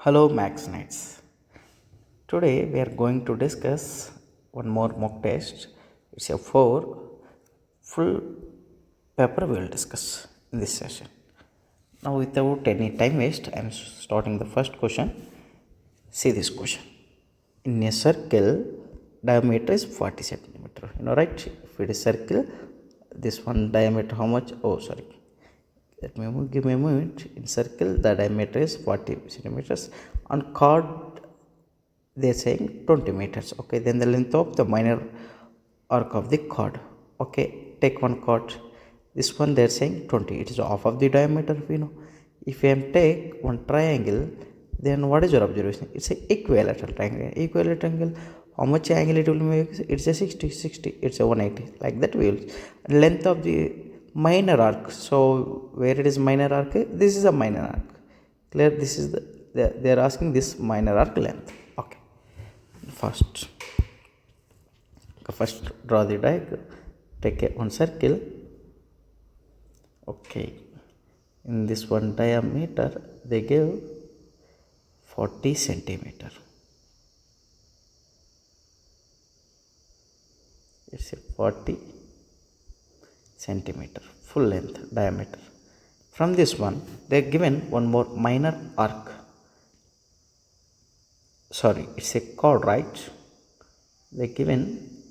Hello, Max Knights. Today we are going to discuss one more mock test. It's a 4 full paper we will discuss in this session. Now, without any time waste, I am starting the first question. See this question. In a circle, diameter is 40 centimeter. You know, right? If it is circle, this one diameter, how much? Oh, sorry. Let me give me a moment. In circle, the diameter is 40 centimeters. On chord, they are saying 20 meters. Okay, then the length of the minor arc of the chord. Okay, take one chord. This one they are saying 20. It is half of the diameter. We know. If I am take one triangle, then what is your observation? It's a equilateral triangle. Equilateral triangle. How much angle it will make? It's a 60, 60. It's a 180. Like that we will. Length of the minor arc. So where it is minor arc? This is a minor arc. Clear? This is they are asking this minor arc length. Okay. First draw the diagram. Take one circle. Okay. In this one diameter, they give 40 centimeter. It's a 40 centimeter full length diameter. From this one, they are given one more minor arc. Sorry, it's a chord, right? They are given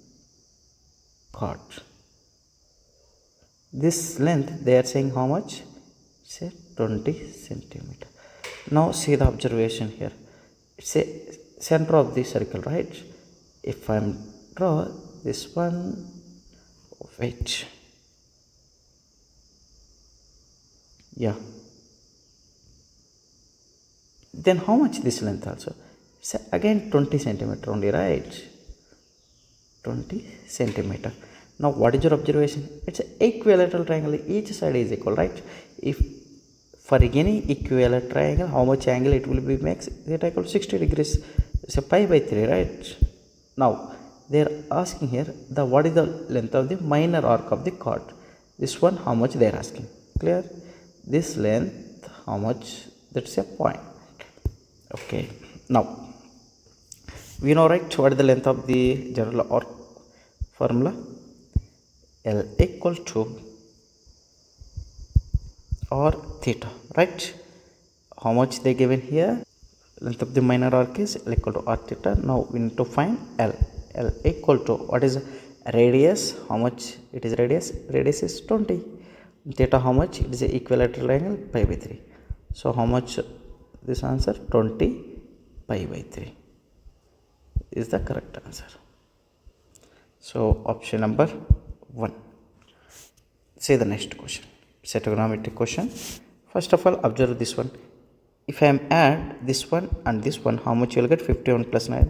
chord. This length they are saying how much? It's a 20 centimeter. Now see the observation here. It's a center of the circle, right? If I draw this one, wait. Yeah. Then how much this length also? It's again 20 centimeter only, right? 20 centimeter. Now what is your observation? It's an equilateral triangle. Each side is equal, right? If for any equilateral triangle, how much angle it will be makes? It equal 60 degrees. It's a pi by 3, right? Now they are asking here the what is the length of the minor arc of the chord. This one how much they are asking. Clear? This length how much? That's a point. Okay. Now we know, right, what is the length of the general arc formula? L equal to or theta, right? How much they given here? Length of the minor arc is L equal to r theta. Now we need to find L. L equal to what is radius? How much it is radius? Radius is 20. Theta how much? It is a equilateral angle pi by 3. So how much this answer? 20 pi by 3 is the correct answer. So option number 1. Say the next question. It's a trigonometric question. First of all, observe this one. If I am add this one and this one, how much you will get? 51 plus 9,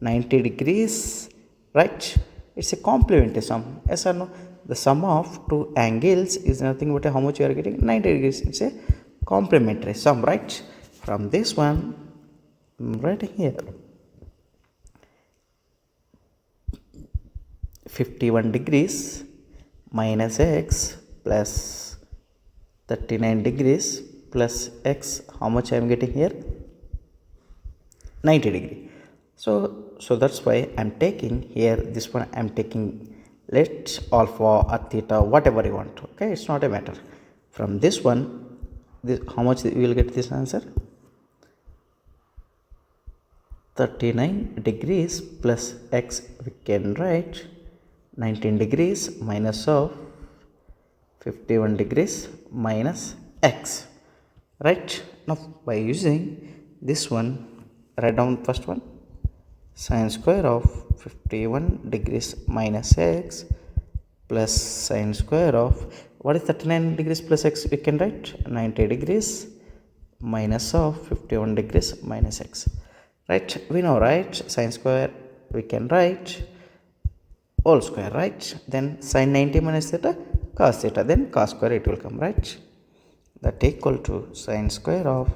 90 degrees, right? It's a complementary sum. Yes or no? The sum of two angles is nothing but how much you are getting? 90 degrees. It's a complementary sum, right? From this one, I'm writing here 51 degrees minus x plus 39 degrees plus x, how much I am getting here? 90 degree. So that's why I am taking here this one. I am taking let alpha or theta, whatever you want. Okay, it's not a matter. From this one, how much you will get this answer? 39 degrees plus x, we can write 19 degrees minus of 51 degrees minus x, right? Now by using this one, write down first one, sine square of 51 degrees minus x plus sine square of what is 39 degrees plus x? We can write 90 degrees minus of 51 degrees minus x, right? We know, right? Sine square we can write whole square, right? Then sine 90 minus theta, cos theta, then cos square it will come, right? That equal to sine square of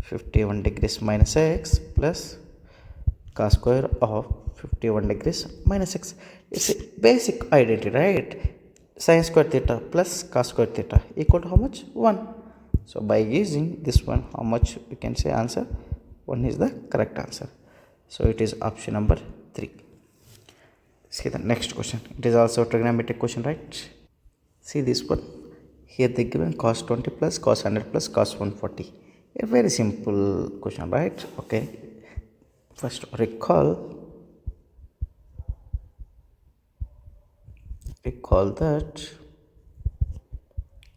51 degrees minus x plus cos square of 51 degrees minus x. It's a basic identity, right? Sine square theta plus cos square theta equal to how much? 1. So by using this one, how much we can say answer? 1 is the correct answer. So it is option number 3. See the next question. It is also a trigonometric question, right? See this one. Here they given cos 20 plus cos 100 plus cos 140. A very simple question, right? Okay. First recall that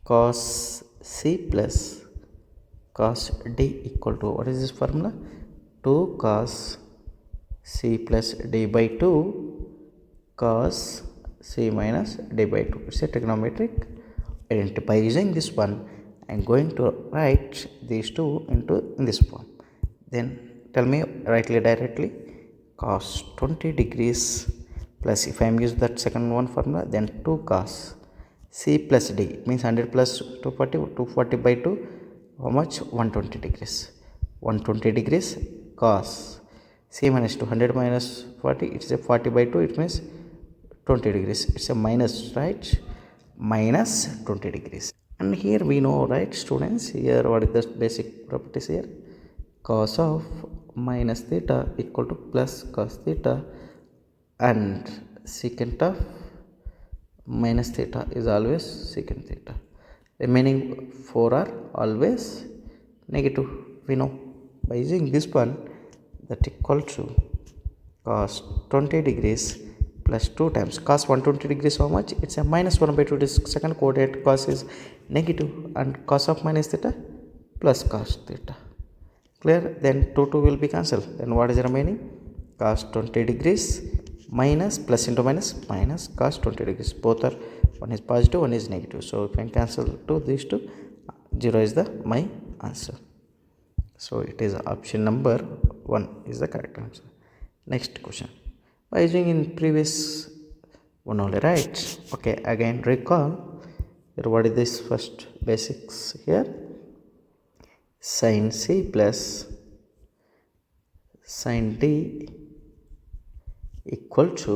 cos c plus cos d equal to, what is this formula? 2 cos c plus d by 2 cos c minus d by 2. It's a trigonometric identity. By using this one, I am going to write these two into in this form. Then tell me rightly directly, cos 20 degrees plus, if I am using that second one formula, then 2 cos c plus d means 100 plus 240, 240 by 2, how much? 120 degrees. 120 degrees cos c minus 200 minus 40, it is a 40 by 2, it means 20 degrees. It's a minus, right? Minus 20 degrees. And here we know, right, students, here what is the basic properties here? Cos of minus theta equal to plus cos theta, and secant of minus theta is always secant theta. Remaining 4 are always negative, we know. By using this one, that equal to cos 20 degrees plus 2 times cos 120 degrees, how much? It's a minus 1 by 2. This second coordinate cos is negative, and cos of minus theta plus cos theta. Clear? Then 2 will be cancelled. Then what is remaining? Cos 20 degrees minus plus into minus minus cos 20 degrees. Both are, one is positive, one is negative. So if I cancel these two, 0 is the my answer. So it is option number 1 is the correct answer. Next question. By using in previous one only, right? Okay, again recall. Here what is this first basics here? Sin c plus sin d equal to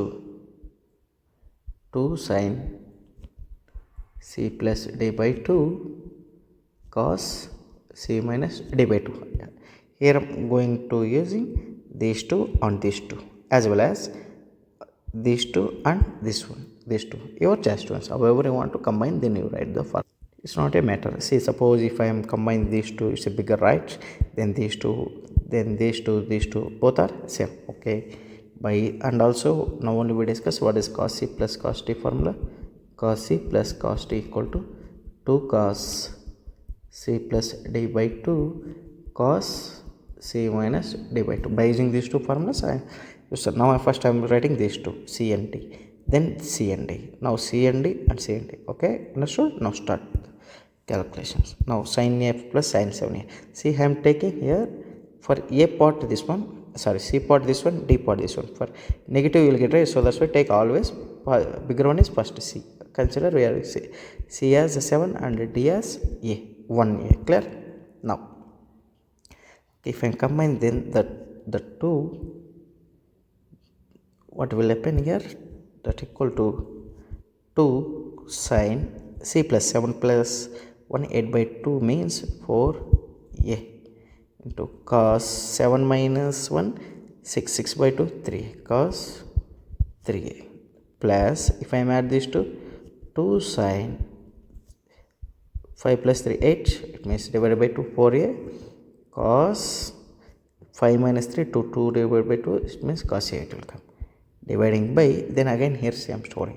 2 sin c plus d by 2 cos c minus d by 2. Here I am going to using these two on these two, as well as these two and this one, these two. Your choice, students. However you want to combine, then you write the formula. It's not a matter. See, suppose if I am combining these two, it's a bigger, right? Then these two, then these two, both are same. Okay. By, and also now only we discuss what is cos c plus cos d formula. Cos c plus cos d equal to 2 cos c plus d by 2 cos c minus d by 2. By using these two formulas, now first I am writing these two, c and d, then c and d. Now c and d and c and d. Okay, understood? Now start calculations. Now sin a plus sin 7a. See, I am taking here for a part this one, sorry, c part this one, d part this one. For negative you will get, right? So that's why take always bigger one is first c. Consider where c as 7 and d as a, 1a. Clear? Now if I combine, then the two, what will happen here? That equal to 2 sin c plus 7 plus 1 8 by 2 means 4a into cos 7 minus 1 6 by 2 3 cos 3a plus, if I am add these two, 2 sin 5 plus 3 8, it means divided by 2 4a cos 5 minus 3 2 divided by 2, it means cos a, it will come. Dividing by, then again here same story,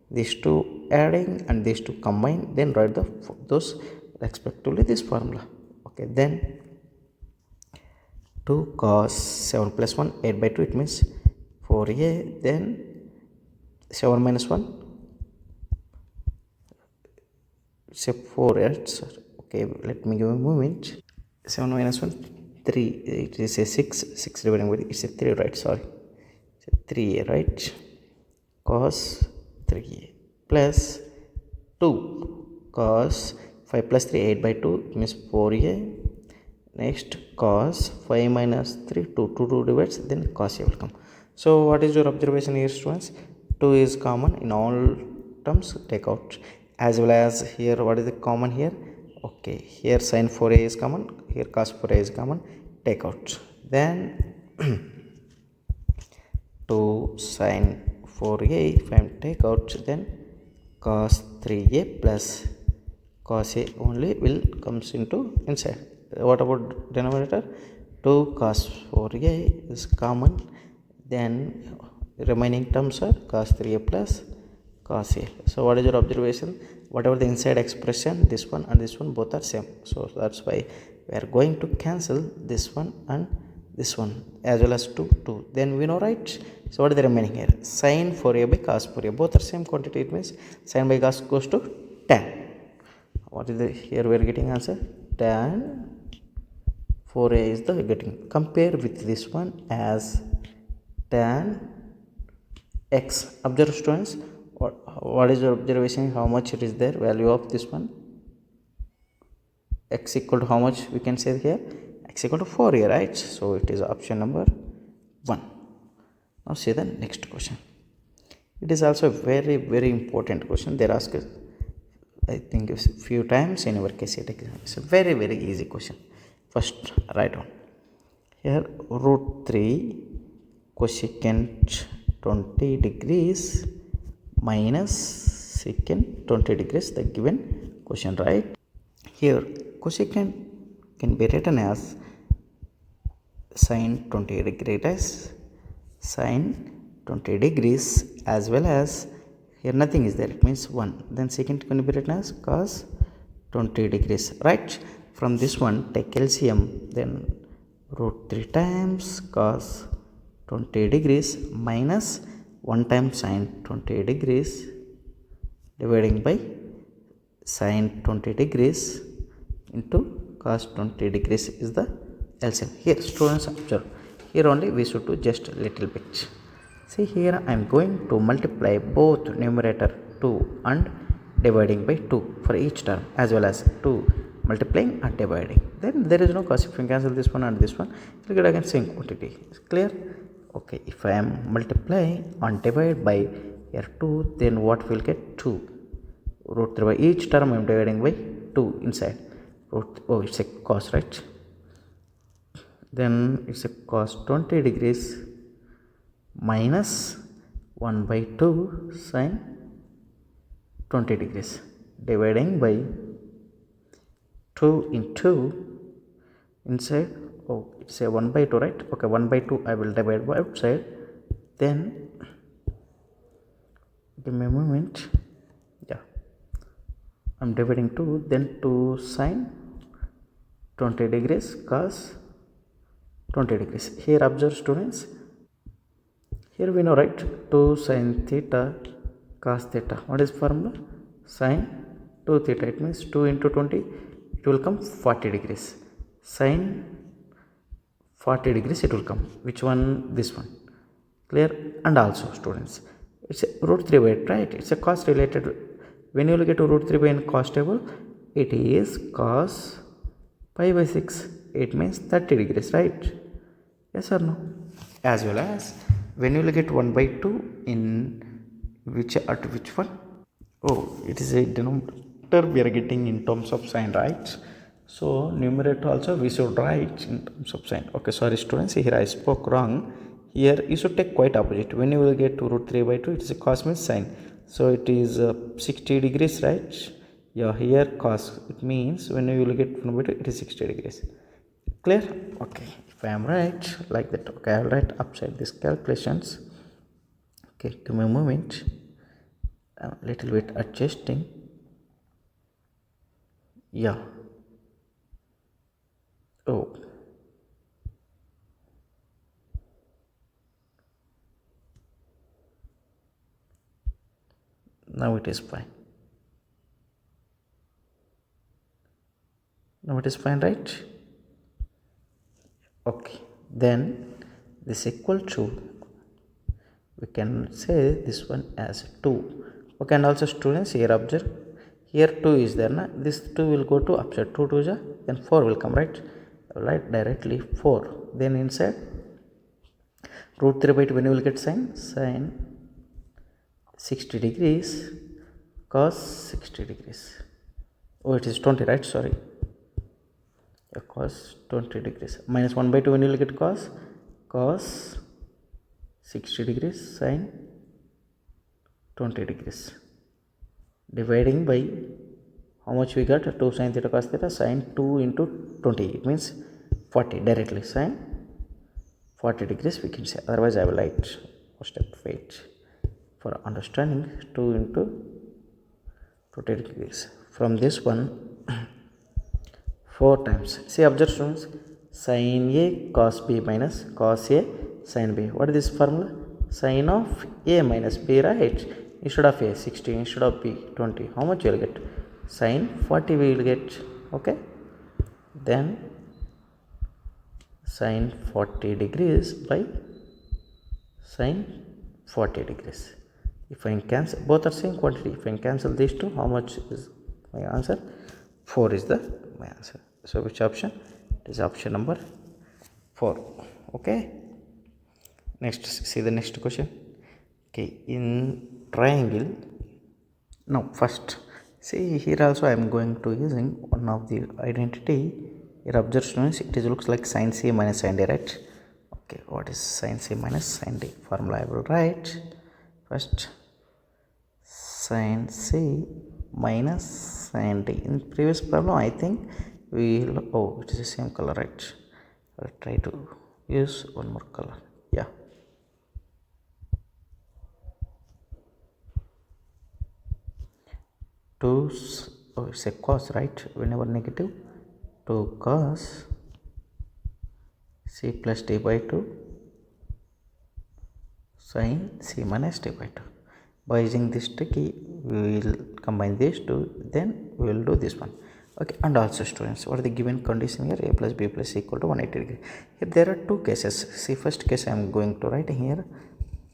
these two adding and these two combine, then write those respectively this formula. Okay, then 2 cos 7 plus 1 8 by 2, it means 4a, then 7 minus 1, say 4, right? Okay, let me give a moment. 7 minus 1 3, it is a 6 dividing by, it's a 3, right? Sorry, 3a, right? Cos 3a plus 2 cos 5 plus 3 8 by 2, it means 4a. Next cos 5 minus 3 2 divides, then cos a will come. So what is your observation here, students? 2 is common in all terms, take out, as well as here what is the common here? Okay, here sin 4a is common, here cos 4a is common, take out. Then 2 sin 4a, if I am take out, then cos 3a plus cos a only will comes into inside. What about denominator? 2 cos 4a is common, then remaining terms are cos 3a plus cos a. So what is your observation? Whatever the inside expression, this one and this one both are same, so that's why we are going to cancel this one and this one as well as 2. Then we know, right? So what is the remaining here? Sin 4a by cos 4a, both are same quantity, it means sin by cos goes to tan. What is the here we are getting answer? Tan 4a is the getting. Compare with this one as tan x. Observe students, what is your observation? How much it is there? Value of this one, x equal to how much we can say here? X equal to 4 here, right? So it is option number 1. Now see the next question. It is also a very very important question. They ask us, I think, a few times in our Kcet exam. It's a very very easy question. First write down here root 3 cosecant 20 degrees minus secant 20 degrees, the given question, right? Here cosecant can be written as sin 20 degrees as sin 20 degrees, as well as here nothing is there, it means 1. Then secant can be written as cos 20 degrees, right? From this one take LCM, then root 3 times cos 20 degrees minus 1 time sin 20 degrees dividing by sin 20 degrees into cos 20 degrees is the LCM. Here students observe, here only we should do just a little bit. See, here I am going to multiply both numerator 2 and dividing by 2 for each term, as well as 2 multiplying and dividing. Then there is no cos. If you cancel this one and this one, you will get again same quantity. It's clear? Okay, if I am multiplying and divide by here 2, then what will get? 2 root 3 by each term I am dividing by 2 inside root. Oh, it's a cos, right? Then it's a cos 20 degrees minus 1 by 2 sin 20 degrees dividing by 2 into inside. Oh, it's a 1 by 2, right? Okay, 1 by 2 I will divide by outside. Then give me a moment. Yeah, I'm dividing 2, then 2 sin 20 degrees cos 20 degrees. Here observe students, here we know, right? 2 sin theta cos theta. What is formula? Sin 2 theta. It means 2 into 20, it will come 40 degrees. Sin 40 degrees it will come. Which one? This one. Clear? And also students, it's a root 3 by 8, right? It's a cos related. When you look at root 3 by in cos table, it is cos pi by 6. It means 30 degrees, right? Yes or no? As well as when you look at 1 by 2 in which one? Oh, it is a denominator we are getting in terms of sign, right? So numerator also we should write in terms of sign. Okay, sorry students, here I spoke wrong. Here you should take quite opposite. When you will get to root 3 by 2, it is a cos means sin, so it is 60 degrees, right? Yeah, here cos, it means when you will get 1 by 2, it is 60 degrees. Clear? Okay, if I am right like that, okay, I will write upside these calculations. Okay, give me a moment, a little bit adjusting. Yeah. Oh, now it is fine. Now it is fine, right? Okay, then this equal to, we can say this one as 2. Okay, and also students, here observe, here 2 is there, na? This 2 will go to upside, 2 to ja, then 4 will come, right? Write directly 4. Then inside root 3 by 2, when you will get sin 60 degrees cos 60 degrees. Oh, it is 20, right? Sorry. Cos 20 degrees minus 1 by 2, when you will get cos 60 degrees sin 20 degrees, dividing by how much we got, 2 sin theta cos theta, sin 2 into 20, it means 40 directly, sin 40 degrees we can say. Otherwise I will write for step. Wait for understanding, 2 into 20 degrees. From this one 4 times. See, observe students, sin A cos B minus cos A sin B. What is this formula? Sin of A minus B, right? Instead of A 60, instead of B 20. How much you will get? Sin 40 we will get. Okay. Then sin 40 degrees by sin 40 degrees. If I cancel, both are same quantity. If I cancel these two, how much is my answer? 4 is my answer. So which option? It is option number 4. Okay. Next, see the next question. Okay, in triangle. Now first, see here also I am going to using one of the identity. Here observe students, it is looks like sin C minus sin D, right? Okay, what is sin C minus sin D? Formula I will write first. Sin C minus sin D. In previous problem I think we will, oh, it is the same color, right? I'll try to use one more color. Yeah, two, oh, it's a cos, right? Whenever negative, 2 cos C plus D by 2 sin C minus D by 2. By using this tricky, we will combine these two, then we will do this one. Okay, and also students, what are the given condition here? A plus B plus C equal to 180 degree. Here there are two cases. See, first case I am going to write here.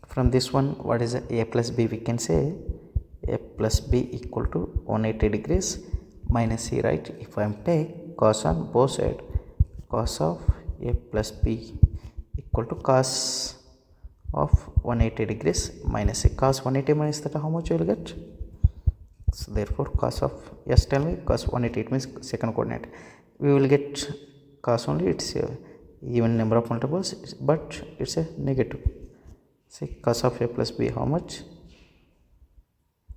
From this one, what is A plus B? We can say A plus B equal to 180 degrees minus C, right? If I am take cos on both sides, cos of A plus B equal to cos of 180 degrees minus C. Cos 180 minus theta, how much you will get? So therefore cos of, yes, tell me, cos 180, it means second coordinate. We will get cos only, it's a even number of multiples, but it's a negative. See, cos of A plus B, how much?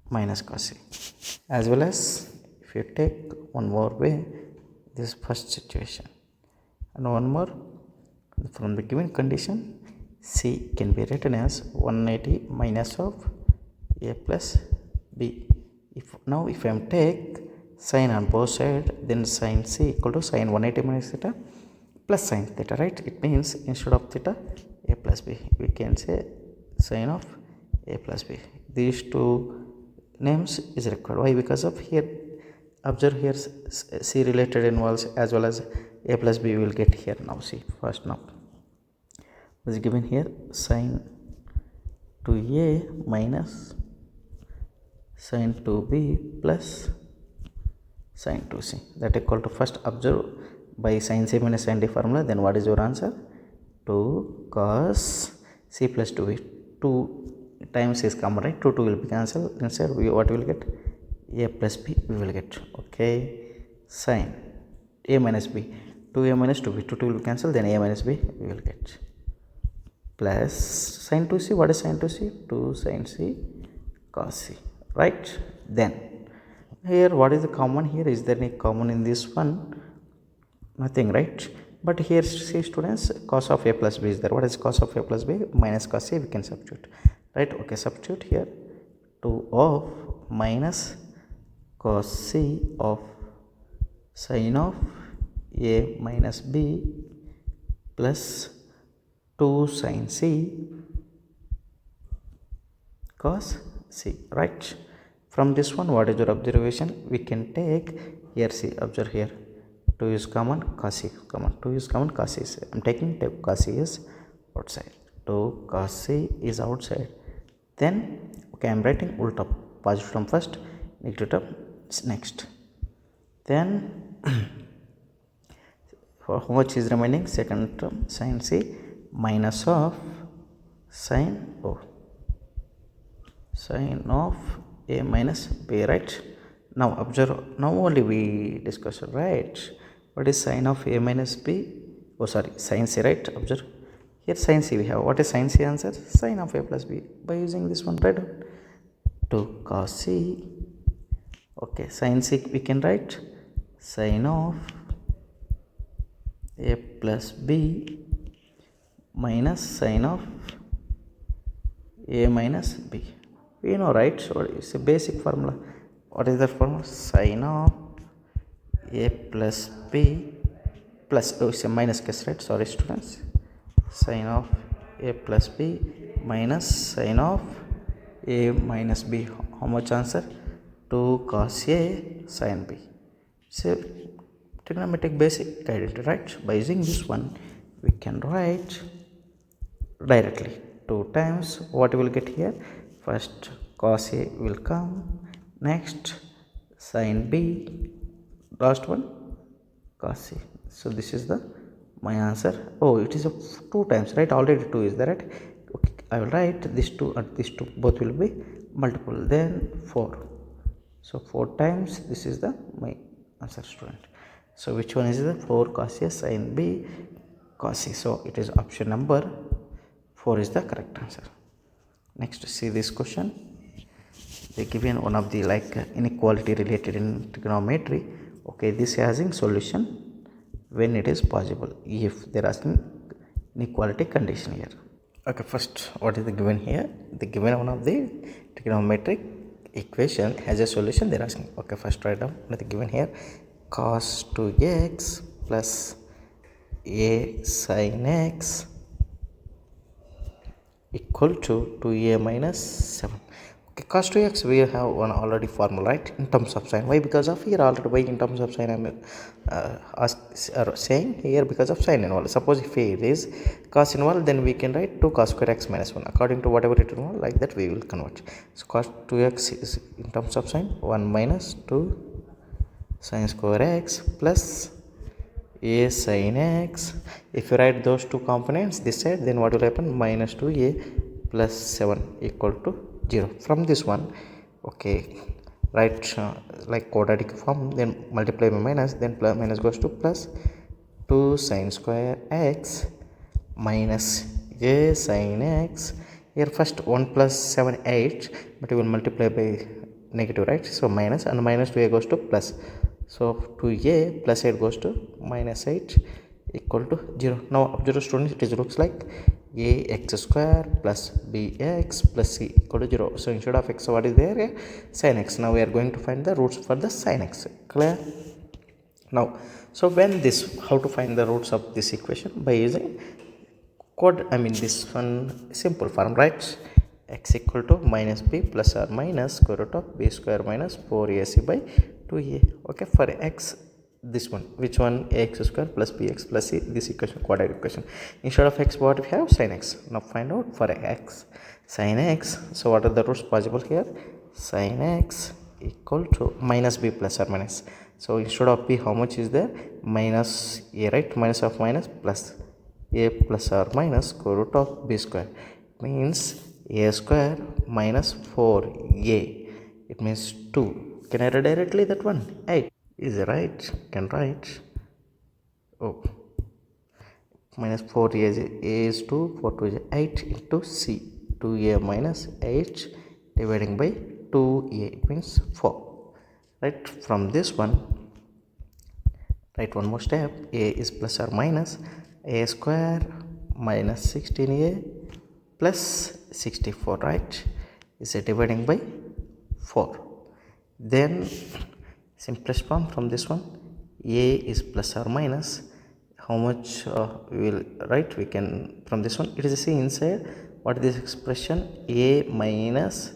Minus cos C. As well as if you take one more way, this first situation, and one more, from the given condition, C can be written as 180 minus of A plus B. If I am take sin on both sides, then sin C equal to sin 180 minus theta plus sin theta, right? It means instead of theta, A plus B, we can say sin of A plus B. These two names is required. Why? Because of here, observe here, C related involves as well as A plus B we will get here. Now see, first now was given here sin 2A minus sin 2B plus sin 2C, that equal to, first observe by sin C minus sin D formula, then what is your answer? 2 cos C plus 2B. 2 times is common, right? 2 will be cancelled. Instead we what will get? A plus B we will get. Okay, sin A minus B, 2A minus 2B, 2 will be cancelled, then A minus B we will get, plus sin 2C. What is sin 2C? 2 sin C cos C, right? Then here what is the common here? Is there any common in this one? Nothing, right? But here see students, cos of A plus B is there. What is cos of A plus B? Minus cos C, we can substitute, right? Okay, substitute here, 2 of minus cos C of sin of A minus B plus 2 sin C cos C, right? From this one, what is your observation? We can take here, see, observe here, 2 is common, cos C common, 2 is common, cos C is, I am taking cos C is outside, 2 cos C is outside. Then okay, I am writing ulta, positive term first, negative term next. Then how much is remaining? Second term sin C minus of sin of A minus B, right? Now observe, now only we discussed, right? What is sine of a minus b? Oh, sorry, sine c, right? Observe. Here sine c we have. What is sine c answer? Sine of a plus b. By using this one, right? 2 cos c. Okay, sine c we can write sine of a plus b minus sine of a minus b. We know, right? So it's a basic formula. What is the formula? Sine of a plus b plus, oh, it's a minus case, right? Sorry students. Sine of a plus b minus sine of a minus b. How much answer? 2 cos a sin b. So trigonometric basic identity, right? By using this one we can write directly 2 times what we will get here. First cos a will come, next sin b, last one cos c. So this is the my answer. Oh, it is a 2 times, right? Already 2 is there, right? Okay, I will write this 2 and this 2 both will be multiple, then 4. So 4 times this is the my answer, student. So which one is the 4 cos a sin b cos c? So it is option number 4 is the correct answer. Next, see this question. They given one of the inequality related in trigonometry. Okay, this having solution when it is possible, if they're asking inequality condition here. Okay, first what is the given here? The given one of the trigonometric equation has a solution they're asking. Okay, first write down what is given here. Cos 2x plus a sin x equal to 2a minus 7. Okay, cos 2x we have one already formula, right, in terms of sign. Why? Because of here already. Why in terms of sign I'm saying here? Because of sign involved. Suppose if it is cos involved, then we can write 2 cos square x minus 1 according to whatever it involved, like that we will convert. So cos 2x is in terms of sign 1 minus 2 sin square x plus a sin x. If you write those two components this side, then what will happen? Minus 2a plus 7 equal to 0. From this one, okay, write like quadratic form, then multiply by minus, then plus minus goes to plus 2 sin square x minus a sin x. Here first 1 plus 7 8, but you will multiply by negative, right? So minus, and minus 2a goes to plus. So 2a plus 8 goes to minus 8 equal to 0. Now observe students, it is looks like ax square plus bx plus c equal to 0. So instead of x, what is there? Sin x. Now we are going to find the roots for the sin x. Clear? Now, so when this, how to find the roots of this equation? By using this one simple form, right? X equal to minus b plus or minus square root of b square minus 4ac by 2a. Okay, for x, this one, which one? Ax square plus bx plus c, this equation, quadratic equation. Instead of x, what we have? Sin x. Now find out for x sin x. So what are the roots possible here? Sin x equal to minus b plus or minus. So instead of b, how much is there? Minus a, right? Minus of minus plus a plus or minus square root of b square, means a square minus 4a, it means 2. Can I write directly that one? 8 is right. Can write, oh, minus 4a is 2, 4 2 is 8 into c, 2a minus 8 dividing by 2a, it means 4. Right, from this one write one more step. A is plus or minus a square minus 16a plus 64, right, is a dividing by 4. Then simplest form from this one, a is plus or minus, how much we will write? We can, from this one, it is a c inside. What is this expression? A minus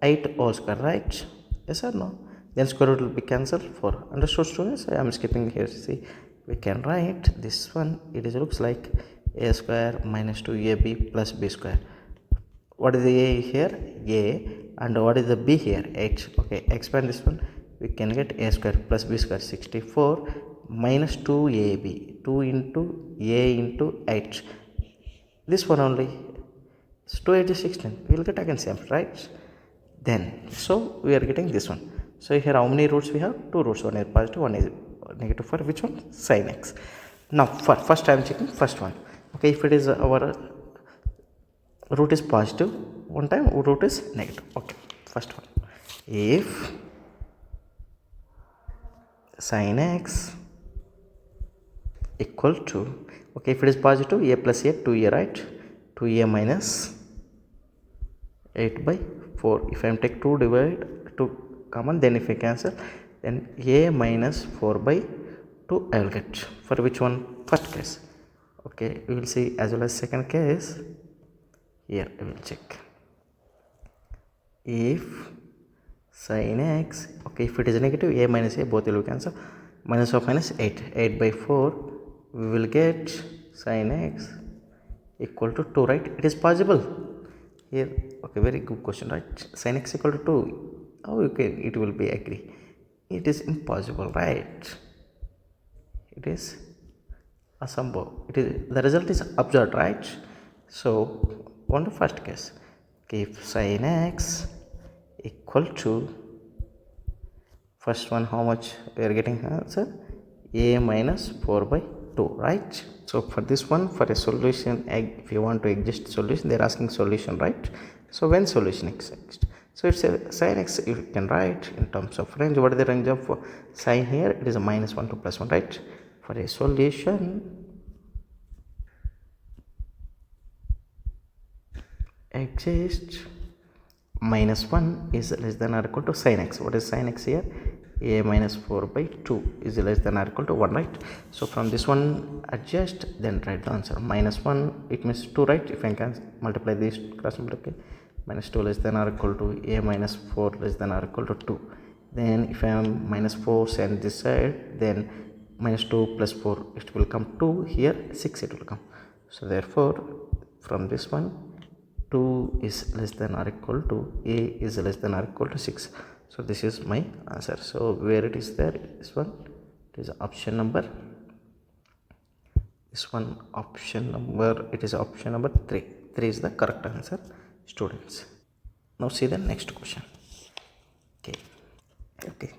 8 whole square, right? Yes or no? Then square root will be cancelled. 4. Understood, students? I am skipping here. See, we can write this one. It is looks like a square minus 2ab plus b square. What is the a here? A. And what is the b here? 8. Okay, expand this one. We can get a square plus b square, 64 minus 2ab. 2 into a into 8. This one only. So 2 8 is 16. We will get again same, right? Then, so we are getting this one. So here how many roots we have? Two roots. One is positive, one is negative. For which one? Sin x. Now for first I am checking first one. Okay, if it is our root is positive, one time root is negative. Okay, first one. If sin x equal to, okay, if it is positive, a plus a, 2a, right? 2a minus 8 by 4. If I am take 2 divide 2 common, then if I cancel, then a minus 4 by 2 I will get. For which one? First case. Okay, we will see as well as second case. Here I will check. If sin x, okay, if it is negative, a minus a both will cancel. Minus of minus 8, 8 by 4, we will get sin x equal to 2, right? It is possible here. Okay, very good question, right? Sin x equal to 2, how you can, it will be agree? It is impossible, right? It is asambhav. It is, the result is absurd, right? So on the first case, okay, if sin x equal to, first one, how much we are getting answer? A minus 4 by 2, right? So for this one, for a solution, if you want to exist solution, they are asking solution, right? So when solution exists, so it's a sin x, you can write in terms of range. What is the range of sin here? It is a minus 1 to plus 1, right? For a solution exists, minus 1 is less than or equal to sin x. What is sin x here? A minus 4 by 2 is less than or equal to 1, right? So from this one adjust, then write the answer. Minus 1, it means 2, right? If I can multiply this, cross multiply, minus 2 less than or equal to a minus 4 less than or equal to 2. Then if I am minus 4 send this side, then minus 2 plus 4, it will come 2, here 6 it will come. So therefore from this one, 2 is less than or equal to, a is less than or equal to 6. So this is my answer. So where it is there, this one, it is option number, this one option number, it is option number 3. 3 is the correct answer, students. Now see the next question. Okay,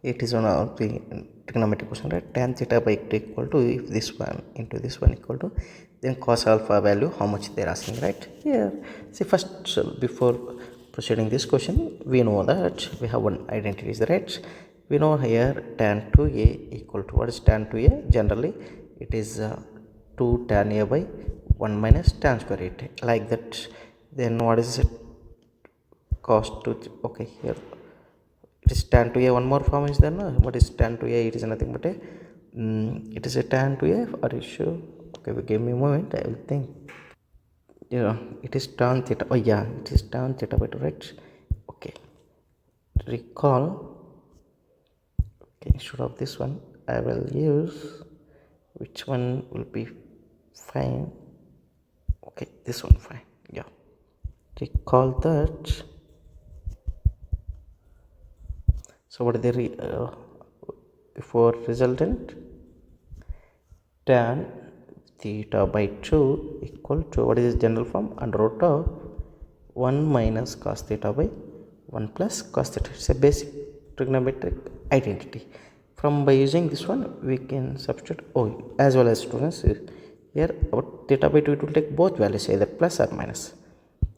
it is one of the trigonometric question, right? Tan theta by 2 equal to, if this one into this one equal to, then cos alpha value, how much they are asking, right? Here, see, first, before proceeding this question, we know that we have one identity, is right? We know here tan 2a equal to, what is tan 2a? Generally it is 2 tan a by 1 minus tan square a, like that. Then what is it? Cos 2, okay, here it is tan 2a, one more form is there, no? What is tan 2a? It is nothing but a, it is a tan 2a, are you sure? Okay, give me a moment, I will think. Yeah, it is tan theta. Oh yeah, it is tan theta by 2, right? Okay, recall. Okay, instead of this one I will use, which one will be fine? Okay, this one fine. Yeah, recall that. So what is the before resultant? Tan theta by 2 equal to, what is its general form? Under root of 1 minus cos theta by 1 plus cos theta. It's a basic trigonometric identity. From by using this one, we can substitute as well as students. Here our theta by 2, it will take both values, either plus or minus.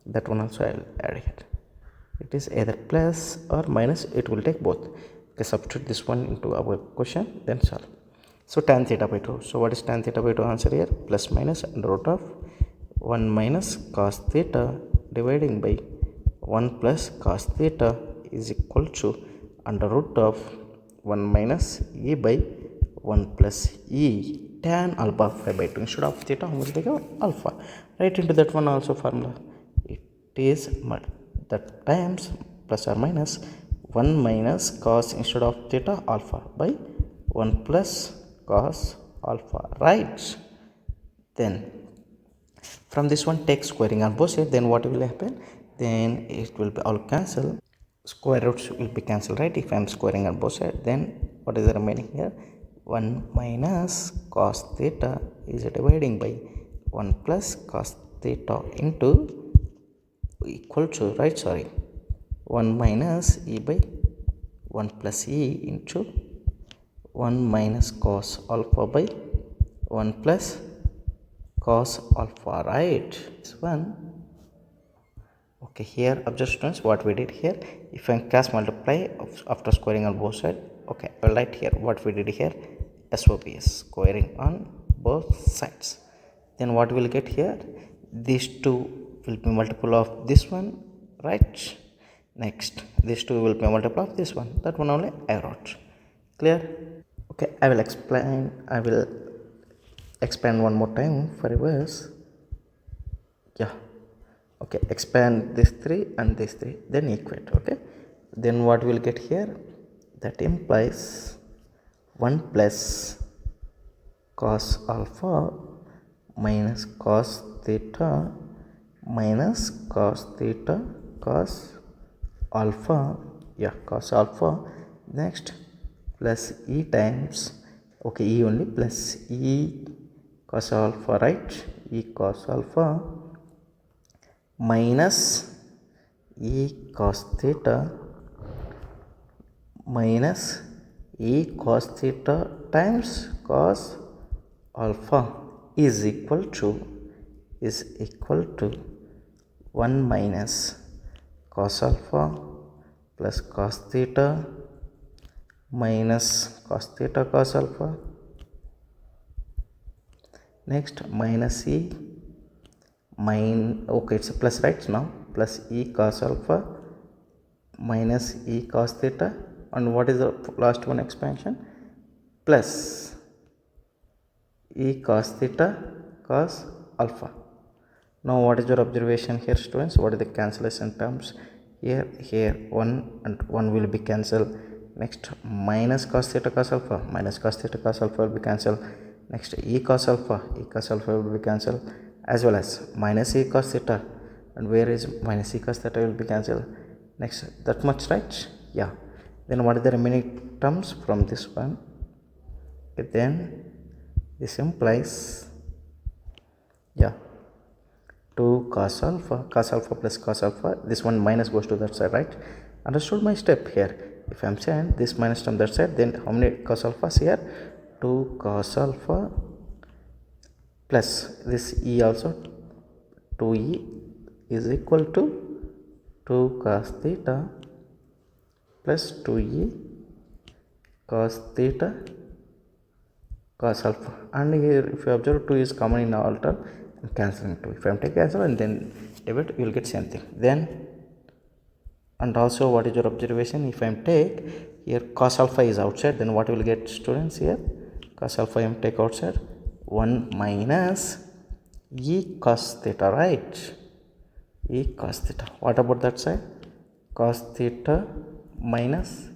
That one also I will add here. It is either plus or minus, it will take both. Okay, substitute this one into our question, then solve. So tan theta by 2. So what is tan theta by 2 answer here? Plus minus under root of 1 minus cos theta dividing by 1 plus cos theta is equal to under root of 1 minus e by 1 plus e tan alpha 5 by 2. Instead of theta, how much they give? Alpha. Right into that one also formula. It is that times plus or minus 1 minus cos instead of theta alpha by 1 plus cos alpha, right? Then from this one take squaring on both sides, then what will happen? Then it will be all cancel, square roots will be cancelled, right? If I am squaring on both sides, then what is the remaining here? 1 minus cos theta is dividing by 1 plus cos theta into equal to, right? Sorry, 1 minus e by 1 plus e into 1 minus cos alpha by 1 plus cos alpha, right? This one. Okay, here observe students what we did here. If I cross multiply after squaring on both sides, okay, I will write here what we did here. SOPS, squaring on both sides. Then what we'll get here? These two will be multiple of this one, right? Next, these two will be multiple of this one. That one only I wrote. Clear? Okay, I will expand one more time for reverse. Yeah, okay, expand this 3 and this 3, then equate. Okay, then what we'll get here? That implies 1 plus cos alpha minus cos theta minus cos theta cos alpha, yeah, cos alpha. Next, plus e times, okay, e only, plus e cos alpha, right? E cos alpha minus e cos theta minus e cos theta times cos alpha is equal to 1 minus cos alpha plus cos theta minus cos theta cos alpha. Next, minus e okay, it's a plus, right? Now plus e cos alpha minus e cos theta, and what is the last one expansion? Plus e cos theta cos alpha. Now what is your observation here, students? What is the cancellation terms here? Here 1 and 1 will be cancelled. Next, minus cos theta cos alpha minus cos theta cos alpha will be cancelled. Next, e cos alpha will be cancelled, as well as minus e cos theta, and where is minus e cos theta will be cancelled. Next, that much, right? Yeah. Then what is the remaining terms from this one? Okay, then this implies, yeah, 2 cos alpha plus cos alpha, this one minus goes to that side, right? Understood my step here? If I am saying this minus term that side, then how many cos alphas here? 2 cos alpha plus this e also, 2e is equal to 2 cos theta plus 2e cos theta cos alpha. And here if you observe, 2 is common in all term, I'm cancelling 2. If I am taking cancel and then divide, you will get same thing. Then, and also what is your observation? If I am take here cos alpha is outside, then what will get, students? Here cos alpha I am take outside, 1 minus e cos theta, right? E cos theta. What about that side? Cos theta minus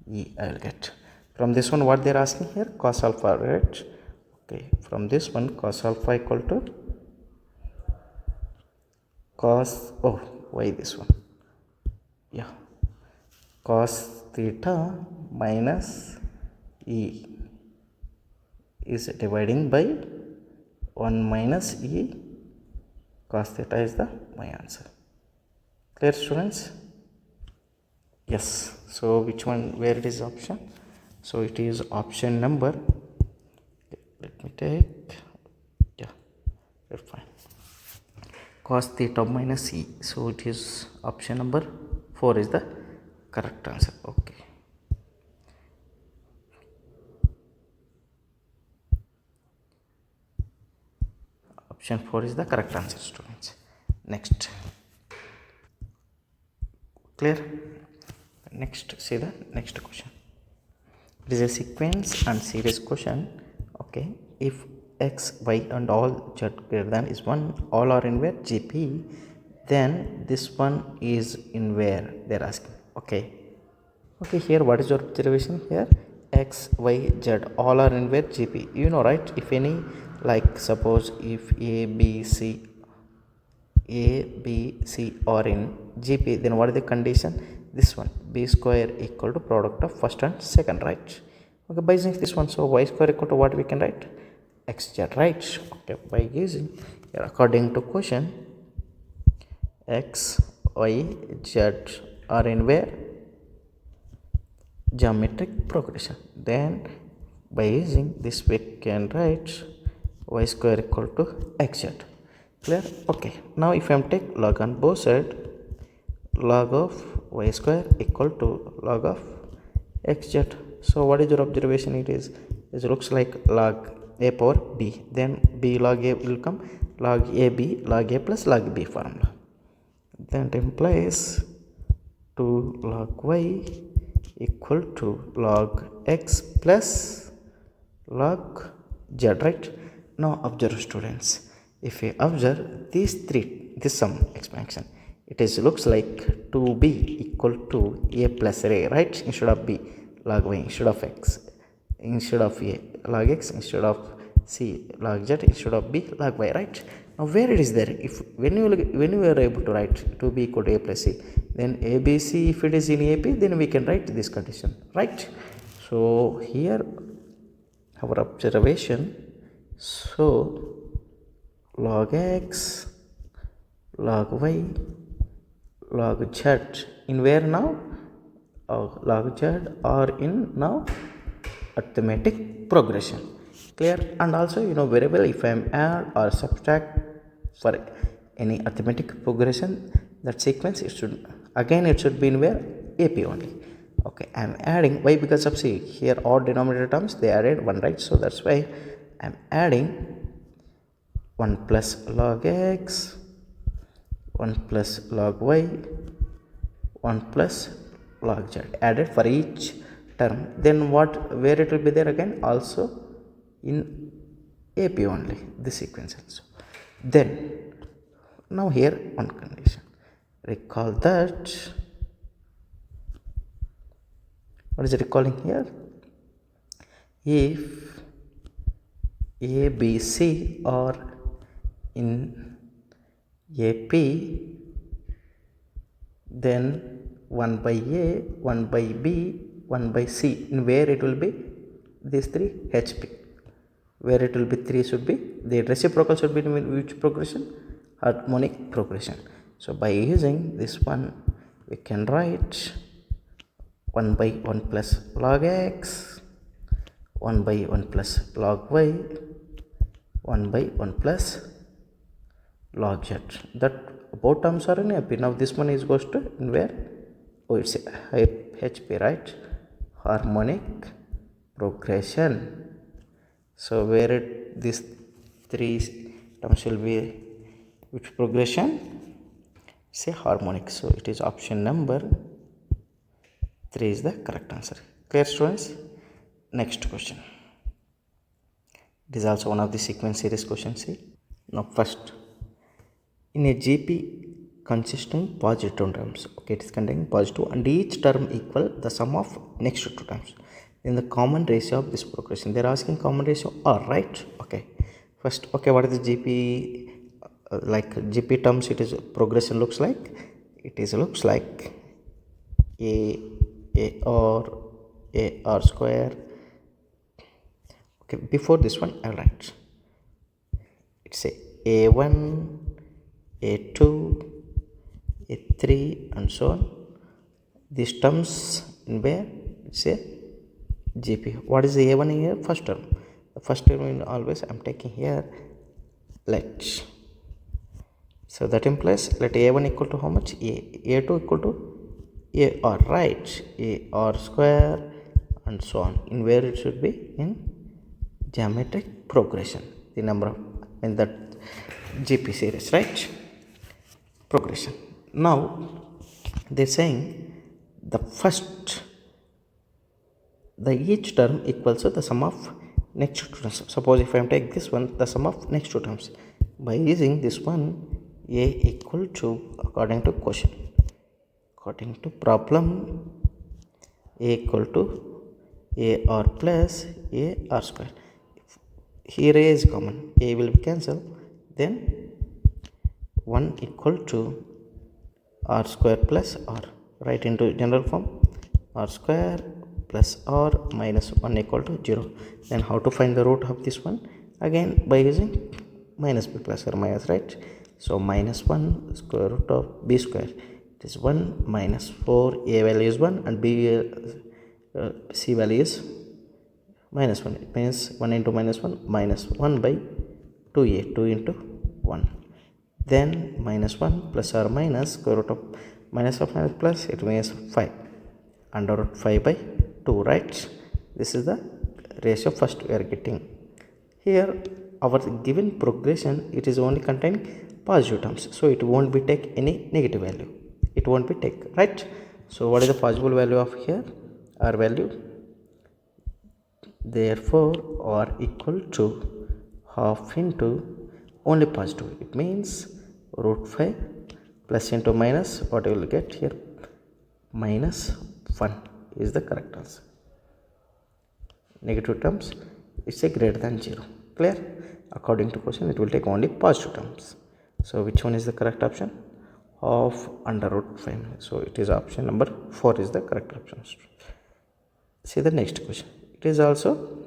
e I will get. From this one, what they are asking here? Cos alpha, right? Okay, from this one, cos alpha equal to cos, oh, why this one? Yeah, cos theta minus e is dividing by 1 minus e cos theta is my answer. Clear, students? Yes. So which one, where it is option? So it is option number, let me take, yeah, fine, cos theta minus e. So it is option number 4 is the correct answer. Okay, option 4 is the correct answer, students. Next, clear? Next, see the next question. It is a sequence and series question. Okay, if x, y and all z greater than is 1, all are in where gp, then this one is in where, they are asking. Okay, here what is your observation here? X, y, z all are in where gp, you know, right? If any, like suppose if a b c are in gp, then what is the condition? This one, b square equal to product of first and second, right? Okay, by using this one, so y square equal to what we can write? Xz, right? Okay, by using here, according to question, x, y, z are in where? geometric progression. Then by using this we can write y square equal to xz. Clear? Okay. Now if I am take log on both sides, log of y square equal to log of xz. So what is your observation? It looks like log a power b. Then b log a will come log a b log a plus log b formula. That implies 2 log y equal to log x plus log z, right? Now observe students, if we observe these three, this sum expansion, it is looks like 2b equal to a plus a, right? Instead of b log y, instead of x, instead of a log x, instead of c log z, instead of b log y, right? Now where it is there, if when you are able to write 2b equal to a plus c, then abc, if it is in ap, then we can write this condition, right? So here our observation, so log x log y log z in where now, log z are in now arithmetic progression. Clear? And also you know very well, if I am add or subtract for any arithmetic progression, that sequence it should be in where ap only. Okay, I am adding, why? Because of see here odd denominator terms they added 1, right? So that's why I am adding 1 plus log x, 1 plus log y, 1 plus log z added for each term. Then what, where it will be there again, also in ap only, this sequence also. Then now here one condition, recall that, what is it recalling here? If a b c are in ap, then 1 by a, 1 by b, 1 by c, in where it will be these three hp, where it will be 3 should be the reciprocal should be in which progression? Harmonic progression. So by using this one we can write 1 by 1 plus log x, 1 by 1 plus log y, 1 by 1 plus log z. That both terms are in AP. Now this one is goes to in where? Oh, it's HP, right? Harmonic progression. So where these three terms will be which progression? Say harmonic. So it is option number 3 is the correct answer. Clear, students? Next question. It is also one of the sequence series questions. See. Now first, in a GP consisting positive terms, okay, it is containing positive and each term equal the sum of next two terms. In the common ratio of this progression, they are asking common ratio or, right? Okay. First, okay, what is the GP? Like GP terms, it is progression looks like, it is looks like a r square. Okay, before this one I write, it's a1, a2, a3 and so on. These terms in where it's a GP. What is the a1 here? First term. The first term in always I'm taking here let. So that implies let a1 equal to how much? A2 equal to ar, right? Ar square and so on. In where it should be? In geometric progression. The number of in that GP series, right? Progression. Now they're saying the first, the each term equals to the sum of next two terms. Suppose if I take this one, the sum of next two terms. By using this one, a equal to, according to question, according to problem, a equal to ar plus ar square. Here a is common, a will be cancelled, then 1 equal to r square plus r, write into general form, r square plus r minus 1 equal to 0. Then how to find the root of this one? Again by using minus b plus or minus, right? So minus 1 square root of b square, it is 1 minus 4, a value is 1 and b C value is minus 1. It means 1 into minus 1 minus 1 by 2a, 2 into 1. Then minus 1 plus or minus square root of minus of minus plus, it means 5 under root 5 by 2, right? This is the ratio first we are getting. Here our given progression, it is only containing positive terms, so it won't be take any negative value, it won't be take, right? So what is the possible value of here? R value, therefore r equal to half into only positive, it means root 5 plus into minus, what you will get here, minus 1 is the correct answer. Negative terms, it's a greater than 0. Clear? According to question, it will take only positive terms. So which one is the correct option? Of under root 5. So it is option number 4 is the correct option. See the next question. It is also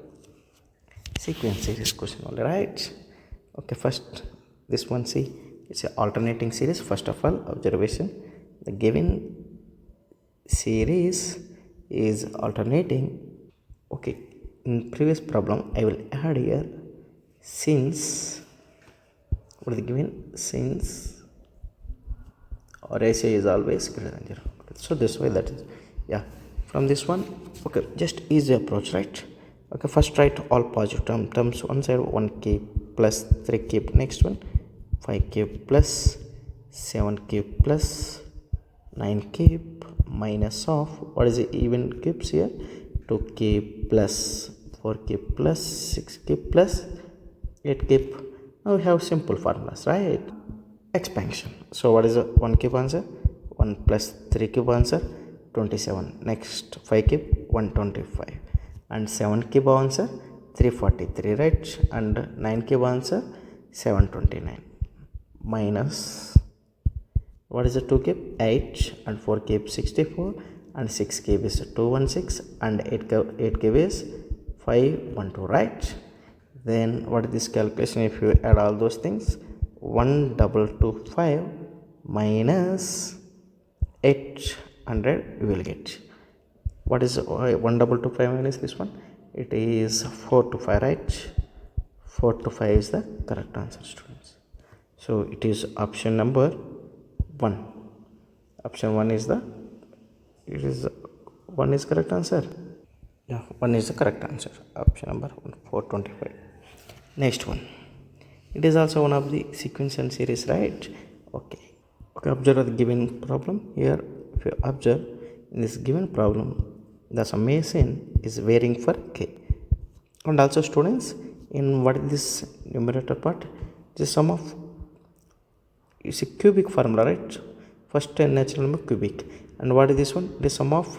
sequence series question only, right? Okay, first this one, see, it's an alternating series. First of all, observation, the given series is alternating. Okay, in previous problem I will add here since, what is the given, since or ratio is always greater than 0. Okay, so this way, that is, yeah, from this one. Okay, just easy approach, right? Okay, first write all positive terms one side, 1 cube plus 3 cube, next one 5 cube plus 7 cube plus 9 cube minus of, what is the even cubes here, 2 cube plus 4 cube plus 6 cube plus 8 cube. Now we have simple formulas, right? Expansion. So what is the 1 cube answer? 1 plus 3 cube answer 27. Next 5 cube 125 and 7 cube answer 343, right? And 9 cube answer 729 minus, what is the 2 cube? 8 and 4 cube 64 and 6 cube is 216 and 8 cube is 512, right? Then what is this calculation? If you add all those things, 1225 minus 800 you will get. What is 1225 minus this one? It is 425, right? 425 is the correct answer, students. So it is option number 1. Option 1 is the, it is 1 is correct answer. Yeah, 1 is the correct answer. Option number 1, 425. Next one. It is also one of the sequence and series, right? Okay. Okay, observe the given problem. Here, if you observe in this given problem, the summation is varying for k. And also students, in what is this numerator part? The sum of, it's a cubic formula, right? First natural number cubic. And what is this one? The sum of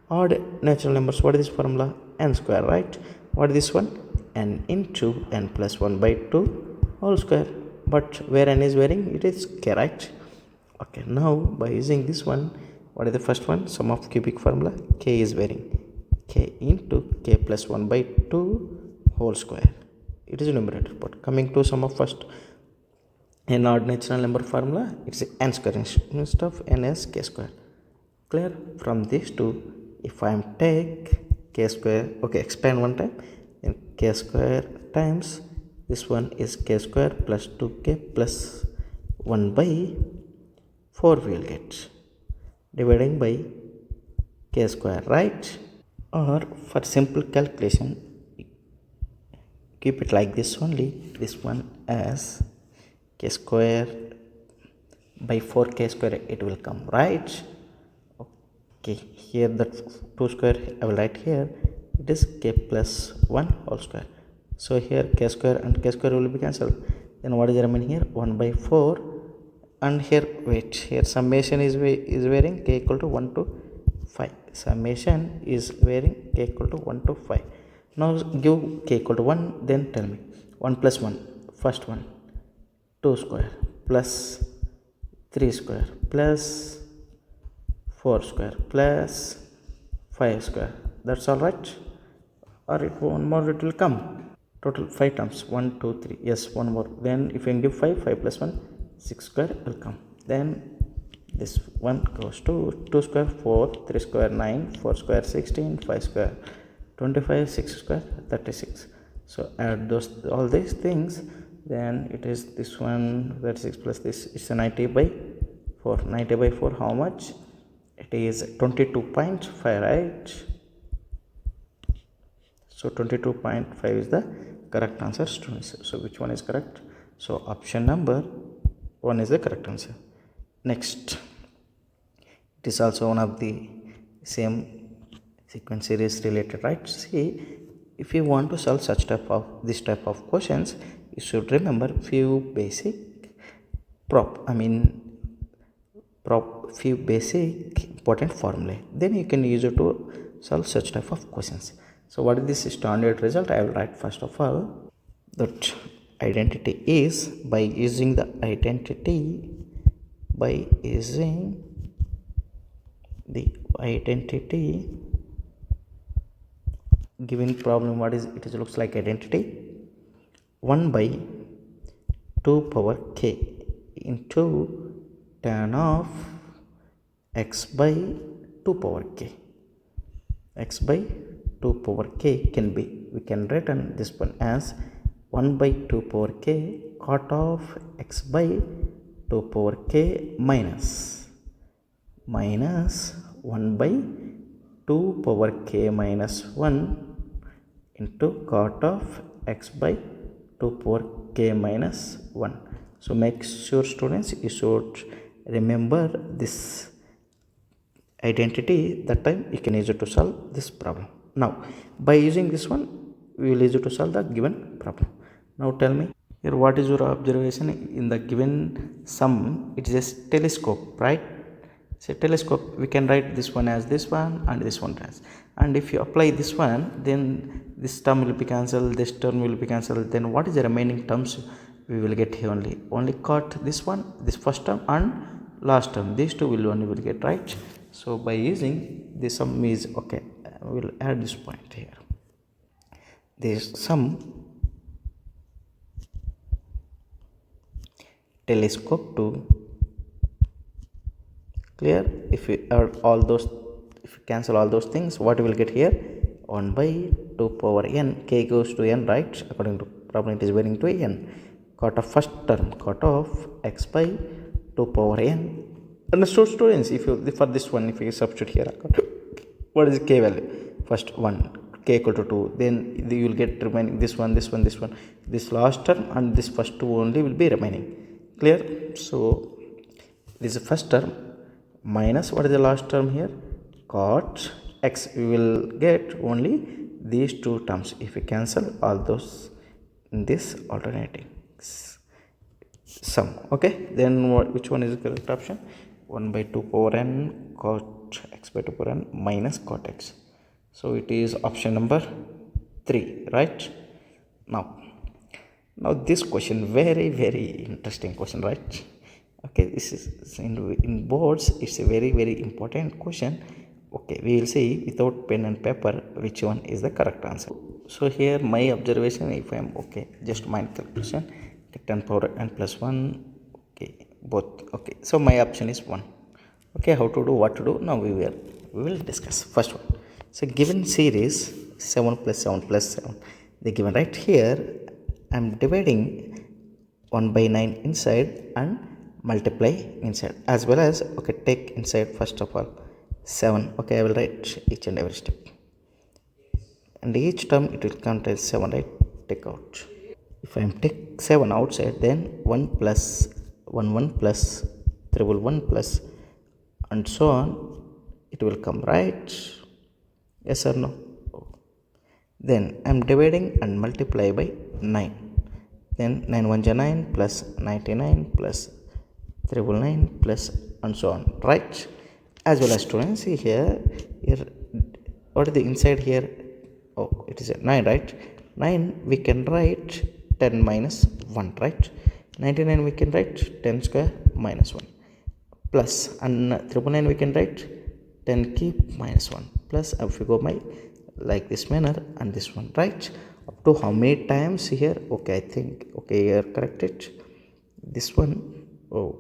odd natural numbers. What is this formula? N square, right? What is this one? N into n plus 1 by 2 whole square. But where n is varying, it is k, right? Okay, now by using this one, what is the first one? Sum of cubic formula, k is varying, k into k plus 1 by 2 whole square. It is a numerator part. Coming to sum of first n odd natural number formula, it's n square instead of n as k square. Clear? From these two, if I am take k square, okay, expand one time, then k square times this one is k square plus 2k plus 1 by 4 we will get, dividing by k square, right? Or for simple calculation, keep it like this only, this one as k square by 4k square it will come, right? Okay, here that 2 square I will write here, it is k plus 1 whole square. So here k square and k square will be cancelled. Then what is remaining here? 1 by 4. And here, wait, here summation is varying k equal to 1 to 5. Summation is varying k equal to 1 to 5. Now give k equal to 1, then tell me 1 plus 1, first one 2 square plus 3 square plus 4 square plus 5 square. That's all, right? Or if one more it will come. Total 5 terms, 1, 2, 3. Yes, one more. Then if you give 5, 5 plus 1, 6 square will come. Then This one goes to 2 square 4, 3 square 9, 4 square 16, 5 square 25, 6 square 36. So add those all these things, then it is this one 36 plus this is a 90 by 4. 90 by 4 how much? It is 22.5, right? So 22.5 is the correct answer, students. So which one is correct? So option number 1 is the correct answer. Next, it is also one of the same sequence series related, right? See, if you want to solve such type of this type of questions, you should remember few basic few basic important formulae. Then you can use it to solve such type of questions. So what is this standard result? I will write first of all that identity is by using the identity given problem. What is it? It looks like identity 1 by 2 power k into tan of x by 2 power k. X by 2 power k can be, we can written this one as 1 by 2 power k cot of x by 2 power k minus 1 by 2 power k minus 1 into cot of x by 2 power k minus 1. So make sure, students, you should remember this identity. That time you can use it to solve this problem. Now by using this one, we will use it to solve the given problem. Now tell me here, what is your observation in the given sum? It is a telescope, right? It's a telescope. We can write this one as this one and this one as, and if you apply this one, then this term will be cancelled, this term will be cancelled. Then what is the remaining terms? We will get here only cot this one, this first term and last term. These two will only will get, right? So by using this sum is okay. We will add this point here. This sum telescope to, clear? If we add all those, if we cancel all those things, what we will get here? 1 by 2 power n, k goes to n, right? According to problem, it is varying to n. Cot of first term, cot of x by 2 power n. Understood, students? If you, for this one, if you substitute here, what is k value? First 1, k equal to 2, then you will get remaining this one, this one, this one, this last term and this first two only will be remaining. Clear? So this is first term minus, what is the last term here? Cot x. We will get only these two terms if we cancel all those in this alternating sum. Okay, then which one is the correct option? 1 by 2 power n cot x by 2 power n minus cot x. So it is option number 3, right? Now this question, very very interesting question, right? Okay, this is in boards, it's a very very important question. Okay, we will see without pen and paper which one is the correct answer. So here my observation, if I am okay, just mind calculation, 10 power n plus 1, okay, both. Okay, so my option is 1. Okay, how to do, what to do, now we will discuss. First one, so given series 7 plus 7 plus 7, they given right here. I am dividing 1 by 9 inside and multiply inside, as well as, okay, take inside first of all 7. Okay, I will write each and every step, and each term it will count as 7, right? Take out. If I am take 7 outside, then 1 plus 1 plus 1 plus and so on, it will come, right? Yes or no? Then I am dividing and multiply by 9. Then 9 1 is 9 plus 99 plus 999 plus and so on, right? As well as, students, see here what is the inside here? Oh, it is a 9, right? 9 we can write 10 minus 1, right? 99 we can write 10 square minus 1 plus, and 999 we can write 10 cube minus 1 plus. If you go my like this manner and this one, right? Up to how many times here? Okay, I think, okay, here corrected this one. Oh,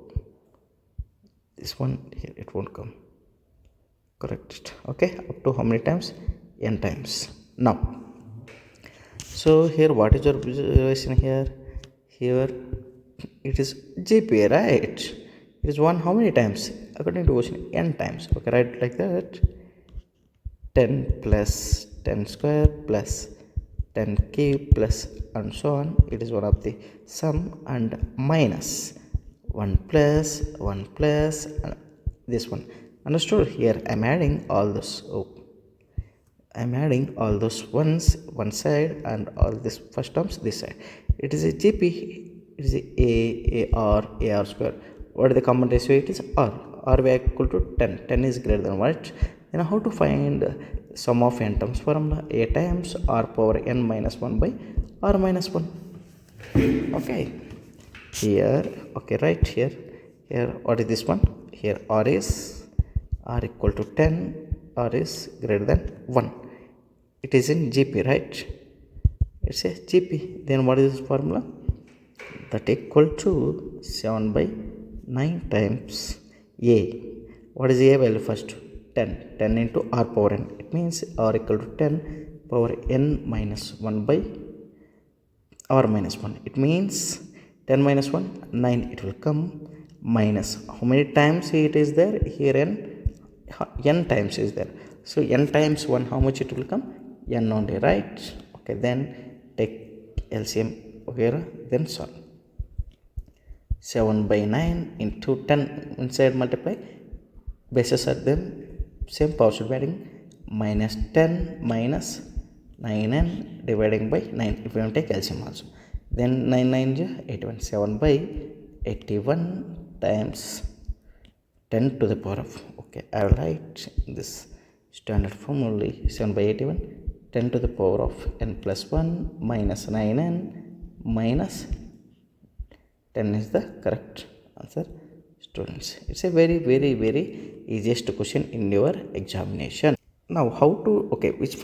This one here it won't come. Correct it. Okay, up to how many times? N times. Now, so here what is your observation here? Here it is GP, right? It is 1 how many times? According to question, N times. Okay, write like that. 10 plus 10 square plus 10 cube plus and so on. It is one of the sum and minus 1 plus 1 plus this one. Understood? Here I am adding all those. Oh, I am adding all those ones one side and all this first terms this side. It is a GP. It is a r square. What is the common ratio? It is r. R we are equal to 10. 10 is greater than what? Then how to find sum of n terms formula? A times r power n minus 1 by r minus 1. Okay. Here, okay, right here. Here, what is this one? Here r is r equal to 10. R is greater than 1. It is in GP, right? It's a GP. Then what is this formula? That equal to 7 by 9 times A. What is A value first? 10. 10 into R power n. It means R equal to 10 power n minus 1 by R minus 1. It means 10 minus 1, 9. It will come minus. How many times it is there? Here n times is there. So n times 1, how much it will come? N only, right? Okay, then take LCM here, then solve. 7 by 9 into 10 inside multiply. Bases are them same power should be adding minus 10 minus 9n dividing by 9 if you want to take LCM also. Then 9 9 is 81. 7 by 81 times 10 to the power of, okay, I will write this standard form only. 7 by 81, 10 to the power of n plus 1 minus 9n minus 10 is the correct answer, students. It's a very easiest question in your examination. Now how to, okay, which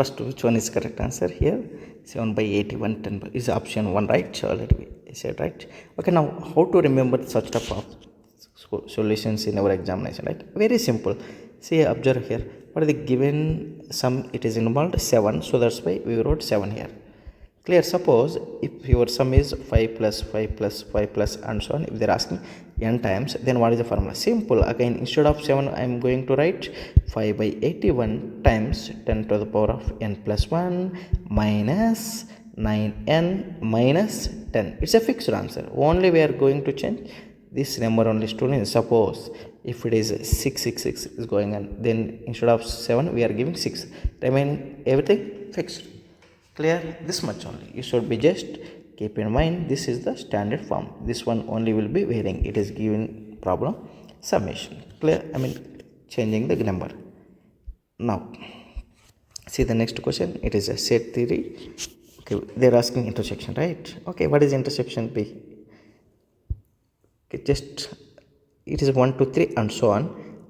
one is correct answer here? 7 by 81, 10 by, is option 1, right? Already we said, right? Okay, now how to remember such type of solutions in our examination, right? Very simple. See, observe here. What is the given sum? It is involved 7, so that's why we wrote 7 here. Clear? Suppose if your sum is 5 plus 5 plus 5 plus and so on, if they're asking n times, then what is the formula? Simple. Again, instead of 7, I am going to write 5 by 81 times 10 to the power of n plus 1 minus 9n minus 10. It's a fixed answer. Only we are going to change this number only, students. Suppose if it is 6 is going on, then instead of 7 we are giving 6. Remaining everything fixed. Clear? This much only. You should be just keep in mind this is the standard form. This one only will be varying. It is given problem summation. Clear? I mean changing the number. Now see the next question. It is a set theory. Okay, they are asking intersection, right? Okay, what is intersection B? Okay, just it is 1 2 3 and so on,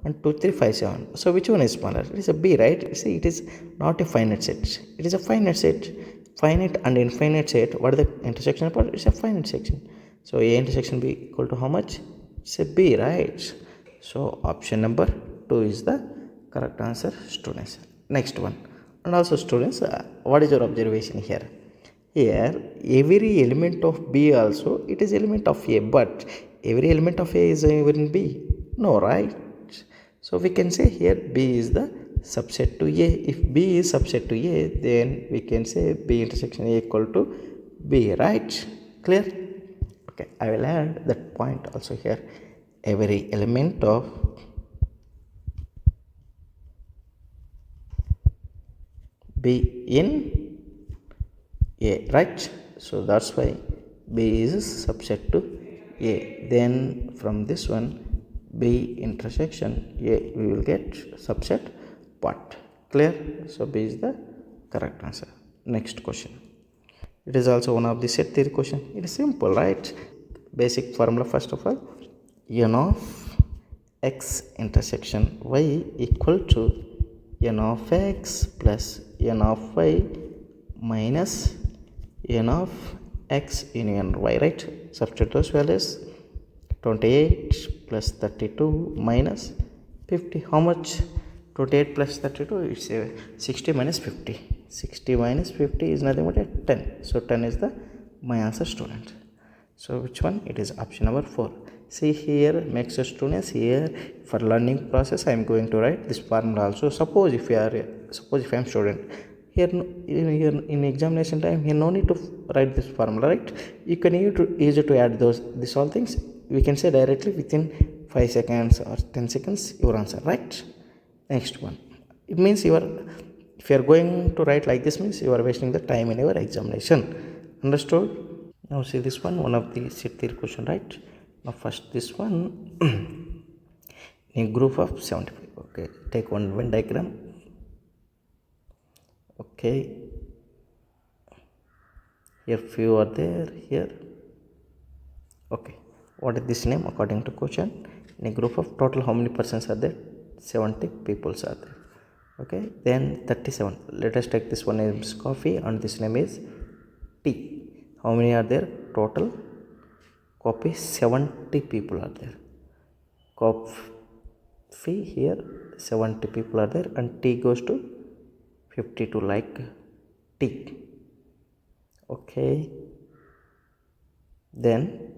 and 2 3 5 7. So which one is smaller? It is a B, right? See, it is not a finite set. It is a finite set. Finite and infinite set. What is the intersection part? It's a finite section. So A intersection B equal to how much? It's a B, right? So option number 2 is the correct answer, students. Next one. And also, students, what is your observation here? Here every element of B also, it is element of A, but every element of A is in B. No, right? So we can say here B is the subset to A. If B is subset to A, then we can say B intersection A equal to B, right? Clear? Okay, I will add that point also here. Every element of B in A, right? So that's why B is subset to A. Then from this one, B intersection A, we will get subset part. Clear? So B is the correct answer. Next question. It is also one of the set theory question. It is simple, right? Basic formula first of all. N of x intersection y equal to n of x plus n of y minus n of x union y, right? Substitute those values. 28 plus 32 minus 50. How much? 28 plus 32, it's 60 minus 50. 60 minus 50 is nothing but a 10. So 10 is the my answer, student. So which one? It is option number 4. See here, make sure students, here for learning process I am going to write this formula also. Suppose if I am student, here in examination time, here no need to write this formula, right? You can use it to add these all things. We can say directly within 5 seconds or 10 seconds your answer, right? Next one, it means if you are going to write like this, means you are wasting the time in your examination. Understood? Now see this one of the set theory question, right? Now first this one in a group of 75. Okay, take one Venn diagram. Okay, here few are there here. Okay, what is this name according to question? In a group of total how many persons are there? 70 people are there. Okay, then 37. Let us take this one name is coffee and this name is tea. How many are there total? Coffee 70 people are there. Coffee here 70 people are there, and tea goes to 52 like tea. Okay, then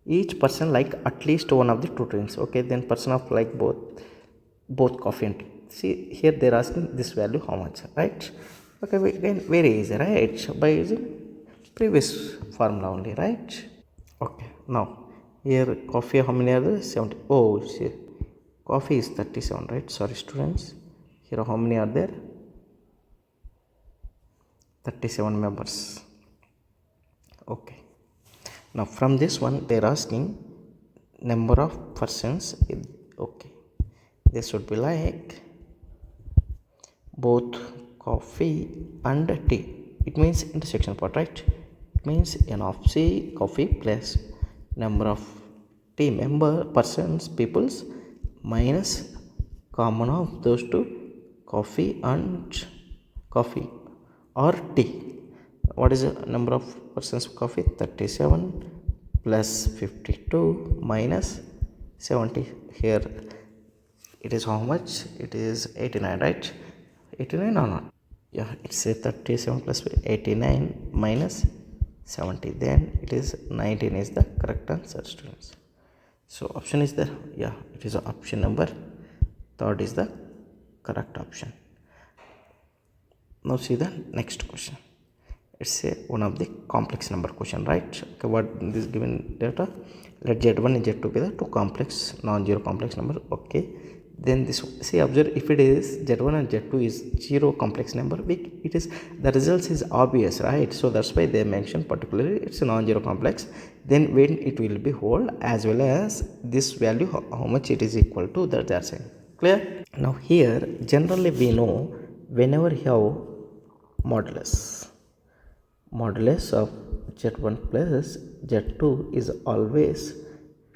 each person like at least one of the two drinks. Okay, then person of like both coffee and tea. See here they are asking this value how much, right? Okay, again very easy, right? By using previous formula only, right? Okay, now here coffee how many are there? 70. Oh, see, coffee is 37, right? Sorry students, here how many are there? 37 members. Okay, now from this one they are asking number of persons. Okay, this should be like both coffee and tea. It means intersection part, right? It means n of c coffee plus number of tea persons peoples minus common of those two coffee and coffee or tea. What is the number of persons of coffee? 37 plus 52 minus 70. Here it is how much? It is 89, right? 89 or not? Yeah, it's a 37 plus 89 minus 70. Then it is 19 is the correct answer, students. So option is there. Yeah, it is option number 3rd is the correct option. Now see the next question. It's a one of the complex number question, right? Okay, what this given data? Let z1 and z2 be the two complex non-zero complex number. Okay, then this, see, observe, if it is z1 and z2 is zero complex number, it is the results is obvious, right? So that's why they mention particularly it's a non-zero complex. Then when it will be whole, as well as this value how much it is equal to, that they are saying. Clear? Now here generally we know whenever you have modulus of z1 plus z2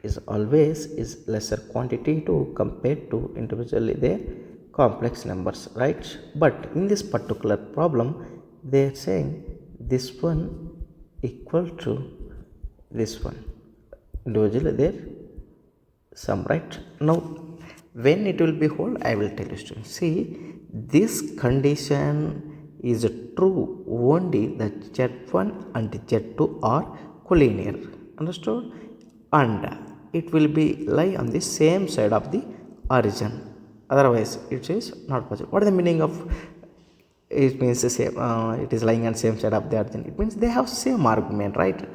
is always lesser quantity to compared to individually their complex numbers, right? But in this particular problem they are saying this one equal to this one individually their sum, right? Now when it will be whole, I will tell you students. See, this condition is true only that z1 and z2 are collinear. Understood? And it will be lie on the same side of the origin. Otherwise, it is not possible. What is the meaning of it? Means the same. It is lying on same side of the origin. It means they have same argument, right?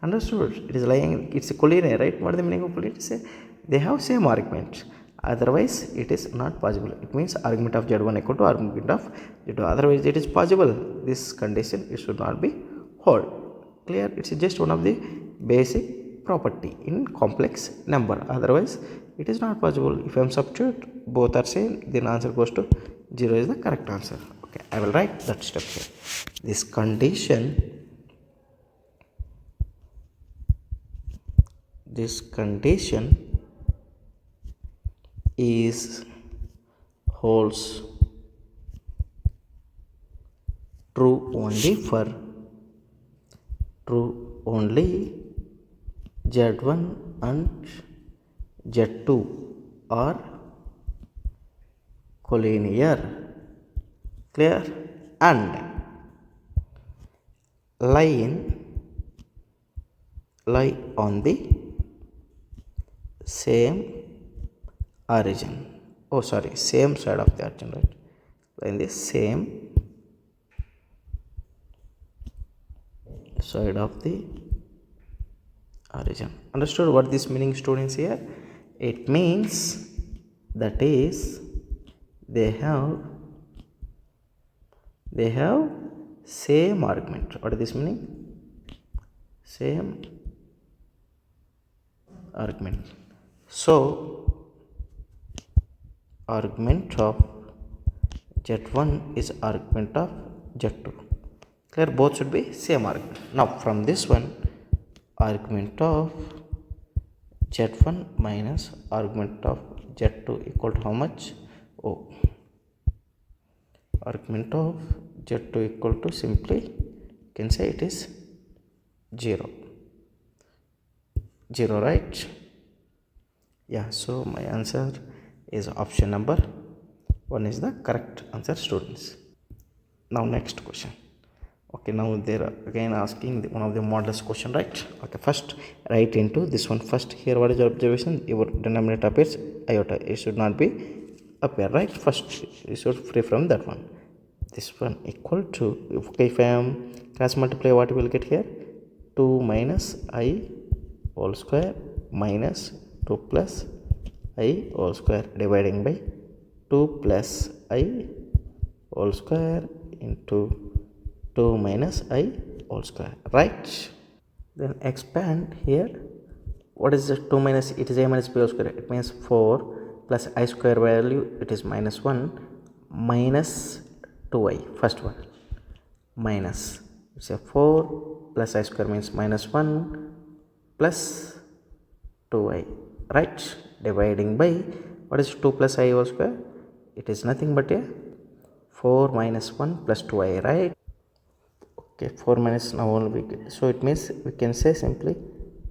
Understood? It is lying. It's a collinear, right? What is the meaning of collinear? Say they have same argument. Otherwise, it is not possible. It means argument of z1 equal to argument of z2. Otherwise, it is possible. This condition it should not be whole. Clear? It's just one of the basic property in complex number. Otherwise, it is not possible. If I am substitute both are same, then answer goes to 0 is the correct answer. Okay, I will write that step here. This condition is holds true only Z1 and Z2 are collinear. Clear? And lie on the same origin. Oh, sorry, same side of the origin, right? Lie in the same side of the origin. Understood what this meaning, students? Here it means that is they have same argument. What is this meaning? Same argument. So argument of Z1 is argument of Z2. Clear? Both should be same argument. Now from this one, argument of Z1 minus argument of Z2 equal to how much? Oh, argument of Z2 equal to simply you can say it is 0. 0, right? Yeah, so my answer is option number 1 is the correct answer, students. Now next question. Okay, now they're again asking one of the modulus question, right? Okay, first write into this one. First here, what is your observation? Your denominator appears iota. It should not be appear, right? First you should free from that one. This one equal to, okay, if I am cross multiply, what we will get here? 2 minus I whole square minus 2 plus I whole square dividing by 2 plus I whole square into 2 minus I whole square, right? Then expand here. What is the 2 minus? It is a minus b whole square. It means 4 plus I square value, it is minus 1 minus 2i. First one minus, it's a 4 plus I square means minus 1 plus 2i, right? Dividing by, what is 2 plus I whole square? It is nothing but a 4 minus 1 plus 2i, right? Okay, 4 minus now only so it means we can say simply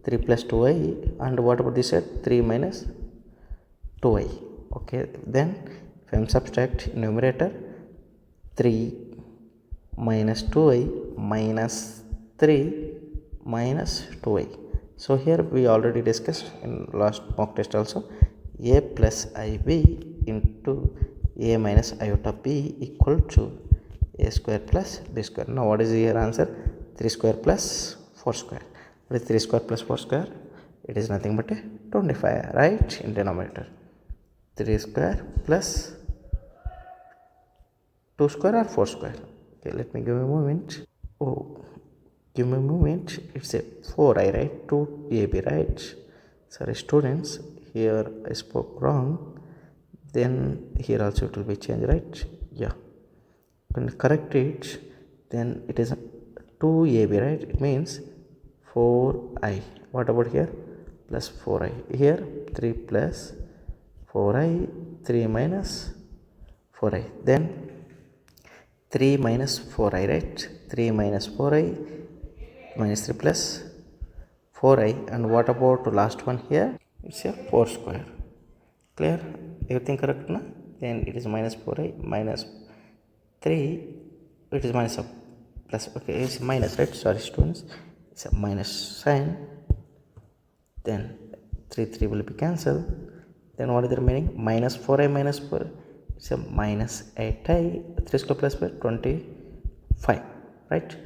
3 plus 2i, and what about this at 3 minus 2i. Okay, then if I am subtract numerator, 3 minus 2i minus 3 minus 2i. So here we already discussed in last mock test also, a plus ib into a minus iota b equal to a square plus b square. Now what is your answer? 3 square plus 4 square. What is 3 square plus 4 square? It is nothing but a 25, right, in denominator. 3 square plus 2 square or 4 square. Okay, let me give a moment. Oh, give me a moment. It's a 4i, right? 2ab, right? Sorry, students, here I spoke wrong. Then here also it will be changed, right? Yeah. When you correct it, then it is 2ab, right? It means 4i. What about here? Plus 4i. Here 3 plus 4i, 3 minus 4i. Then 3 minus 4i, right? 3 minus 4i minus 3 plus 4i. And what about the last one here? It's a 4 square. Clear? Everything correct now? Then it is minus 4i minus 3, it is minus of plus, okay, it's minus, right? Sorry, students, it's a minus sign. Then 3 will be cancelled. Then what is the remaining? Minus 4i minus 4, it's a minus 8i, 3 square plus 4, 25, right?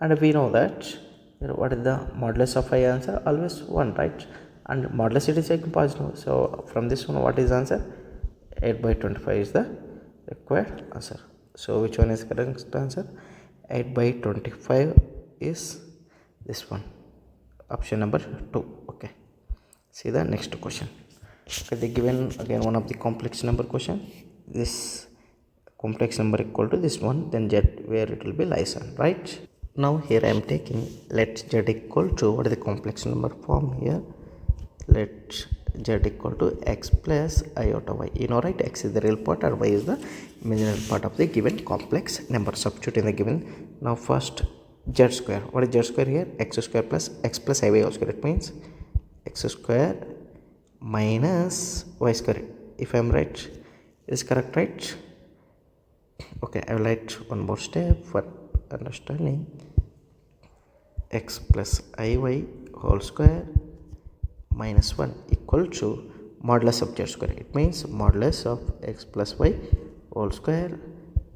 And we know that what is the modulus of I answer? Always 1, right? And modulus it is a positive. So from this one, what is answer? 8 by 25 is the required answer. So which one is correct answer? 8 by 25 is this one, option number 2. Okay, see the next question. Okay, they given again one of the complex number question. This complex number equal to this one, then z where it will be lies on, right? Now here I am taking let z equal to, what is the complex number form here? Let z equal to x plus iota y. You know, right? X is the real part and y is the imaginary part of the given complex number. Substitute in the given. Now first z square. What is z square here? X square plus x plus iy square. It means x square minus y square. If I am right, is correct, right? Okay, I will write one more step for understanding. X plus iy whole square minus 1 equal to modulus of z square. It means modulus of x plus y whole square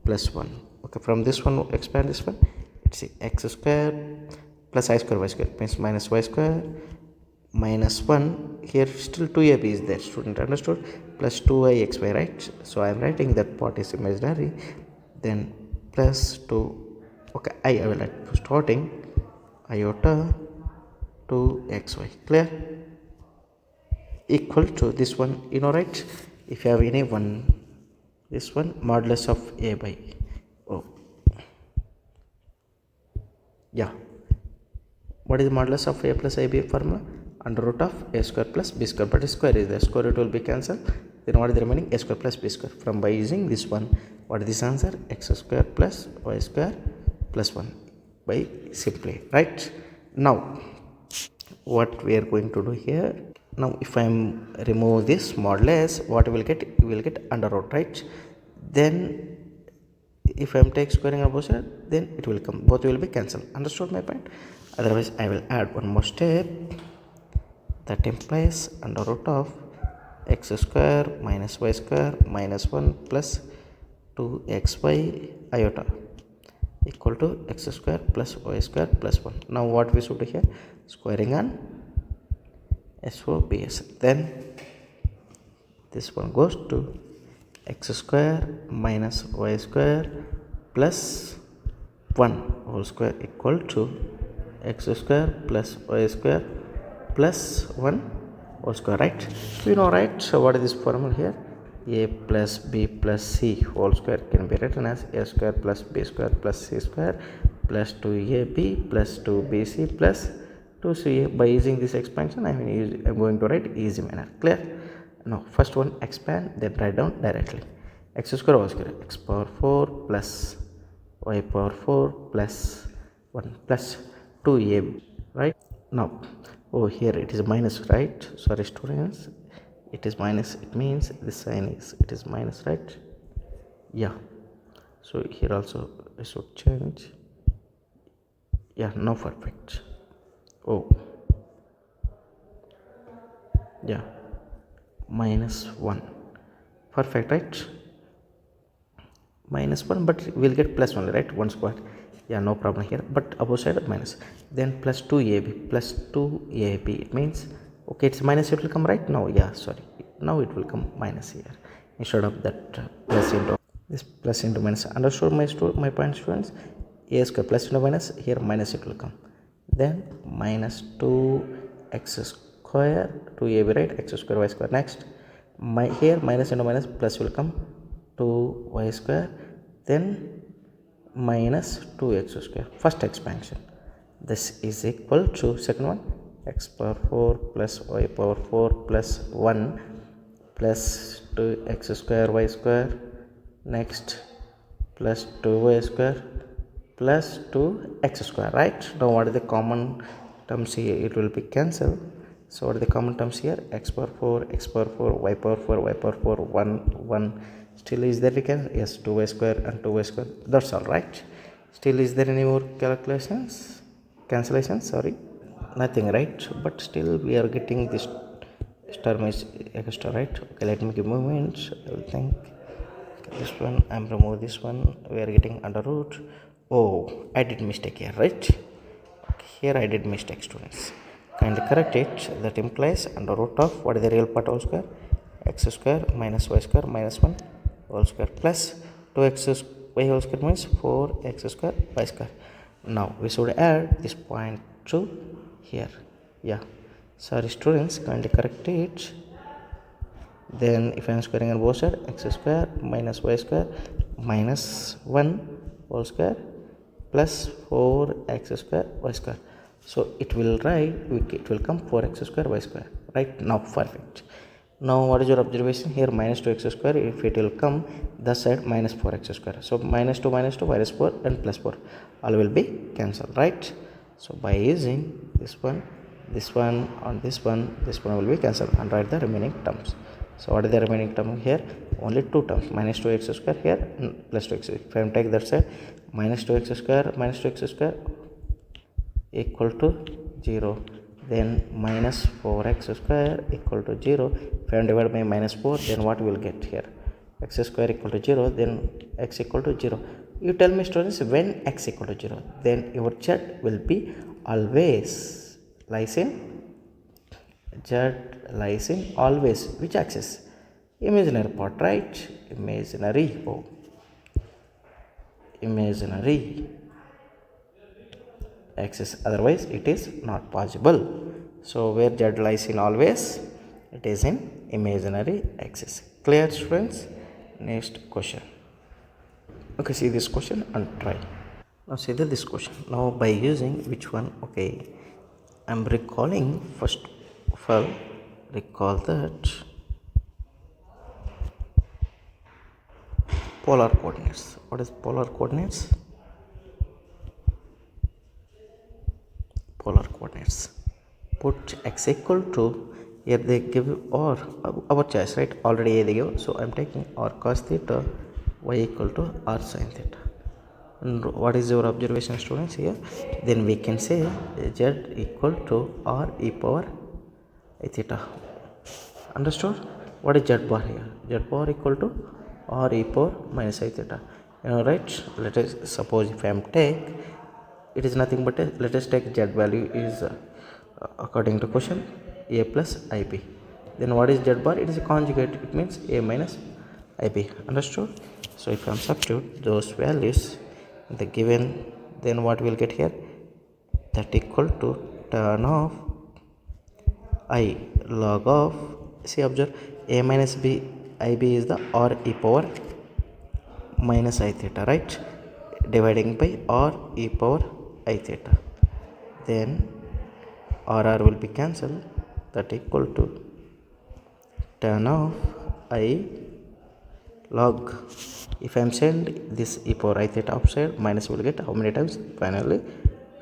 plus 1. Okay, from this one expand this one. It's x square plus I square y square. It means minus y square minus 1. Here still 2ab is there, student understood, plus 2ixy, right? So I am writing that part is imaginary. Then plus 2, okay, I will write starting iota 2xy, clear, equal to this one, right? If you have any one, this one modulus of a by o. Yeah, what is the modulus of a plus ab formula? Under root of a square plus b square, but square is there, square root will be cancelled. Then what is the remaining? A square plus b square. From by using this one, what is this answer? X square plus y square plus 1 by simply, right? Now what we are going to do here, now if I am remove this modulus, what we will get? We will get under root, right? Then if I am take squaring of both sides, then it will come, both will be cancelled. Understood my point? Otherwise I will add one more step, that implies under root of x square minus y square minus 1 plus 2xy iota equal to x square plus y square plus 1. Now what we should do here? Squaring on SOBS. Then this one goes to x square minus y square plus 1 whole square equal to x square plus y square plus 1 whole square, right? We know, right? So what is this formula here? A plus b plus c whole square can be written as a square plus b square plus c square plus 2ab plus 2bc plus 2ca. By using this expansion, I am going to write easy manner, clear? Now first one expand, then write down directly. X square y square, x power 4 plus y power 4 plus 1 plus 2ab, right? Now over here it is minus, right? Sorry students, it is minus, it means this sign is, it is minus, right? Yeah, so here also I should change. Yeah, now perfect. Oh yeah, minus 1, perfect, right? Minus 1, but we'll get plus only, right? 1 square. Yeah, no problem here, but above side minus. Then plus 2ab plus 2ab, it means, okay, it's minus, it will come, right? Now yeah, sorry, now it will come minus here instead of that plus into this, plus into minus. Understood my point, students? A square plus into minus, here minus it will come. Then minus 2x square 2ab, right? X square y square. Next here minus into minus, plus will come 2y square, then minus 2x square. First expansion, this is equal to second one, x power 4 plus y power 4 plus 1 plus 2x square y square. Next plus 2y square plus 2x square, right? Now what is the common terms here? It will be cancelled. So what are the common terms here? X power 4, x power 4, y power 4, y power 4, 1. Still is there, we can, yes, 2y square and 2y square. That's all, right? Still is there any more calculations, cancellations? Sorry, nothing, right? But still we are getting this term is extra, right? Okay, let me give movements. I will think this one, I'm remove this one, we are getting under root. Oh, I did mistake here, right? Okay, here I did mistake, students. Kindly correct it. That implies under root of, what is the real part whole square? X square minus y square minus 1 whole square plus 2x y whole square means 4x square y square. Now we should add this point to here. Yeah, sorry students, kindly correct it. Then if I am squaring on both sides, x square minus y square minus 1 whole square plus 4x square y square. So it will write, it will come 4x square y square, right? Now perfect. Now what is your observation here? Minus 2x square, if it will come the side minus 4x square. So minus 2 minus 4 and plus 4 all will be cancelled, right? So by using this one, this one on this one will be cancelled, and write the remaining terms. So what is the remaining term here? Only two terms, minus 2x square here and plus 2x. If I take that side, minus 2x square equal to 0, then minus 4x square equal to 0. If I divide by minus 4, then what we will get here? X square equal to 0, then x equal to 0. You tell me, students, when x equal to 0, then your z will be always lies in always which axis? Imaginary part, right? Imaginary axis, otherwise it is not possible. So where z lies in always, it is in imaginary axis. Clear, students? Next question. Okay, see this question and try. Now see this question. Now by using which one? Okay, I'm recalling first of all, recall that polar coordinates. What is polar coordinates? Polar coordinates. Put x equal to, here they give or our choice, right? Already they give, so I'm taking r cos theta, y equal to r sin theta. And what is your observation, students, here? Then we can say z equal to r e power I theta. Understood? What is z bar here? Z bar equal to r e power minus I theta. Right? Let us suppose if I am take, it is nothing but let us take z value is according to question a plus ib. Then what is z bar? It is a conjugate, it means a minus ib. Understood? So if I am substitute those values in the given, then what we will get here? That equal to tan of I log of, see, observe, a minus b, ib is the r e power minus I theta, right? Dividing by r e power I theta. Then r will be cancelled, that equal to tan of I log. If I am send this e power I theta upside, minus will get how many times? Finally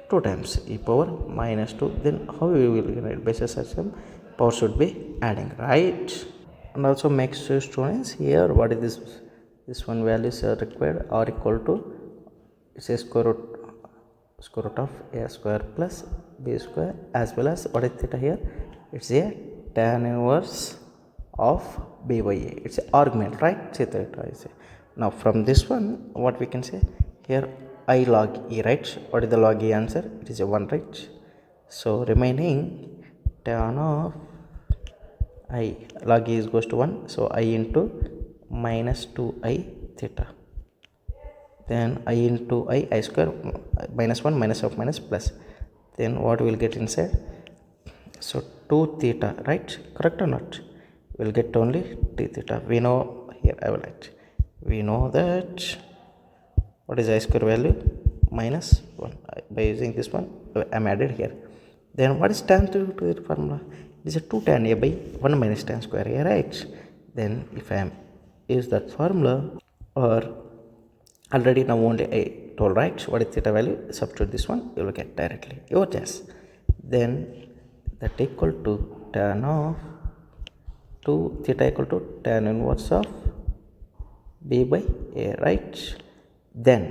2 times e power minus 2. Then how we will get basis system? Power should be adding, right? And also make sure, students, here what is this one values are required, r equal to, it's a square root of a square plus b square, as well as what is theta here? It's a tan inverse of b by a. It's an argument, right? Say theta is a. Now from this one, what we can say here? I log e, right? What is the log e answer? It is a 1, right? So remaining tan of I log e is goes to 1, so I into minus 2i theta. Then I into I square minus 1 minus of minus plus. Then what will get inside? So 2 theta, right? Correct or not? We'll get only t theta. We know here, I will write. We know that what is I square value? Minus 1. By using this one, I'm added here. Then what is tan to the formula? It is a 2 tan a by 1 minus tan square a, right? Then if I am use that formula, or already now only I told, right? What is theta value? Substitute this one, you will get directly your choice. Then that equal to tan of 2 theta equal to tan inverse of b by a, right? Then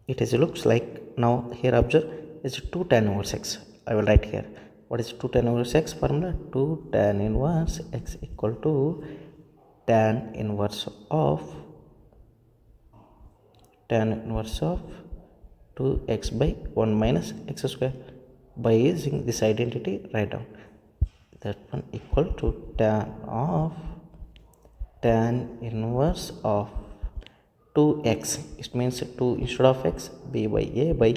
it is looks like, now here observe, is 2 tan inverse x. I will write here. What is 2 tan inverse x formula? 2 tan inverse x equal to tan inverse of 2x by 1 minus x square. By using this identity, write down that one equal to tan inverse of 2x. It means 2 instead of x, b by a by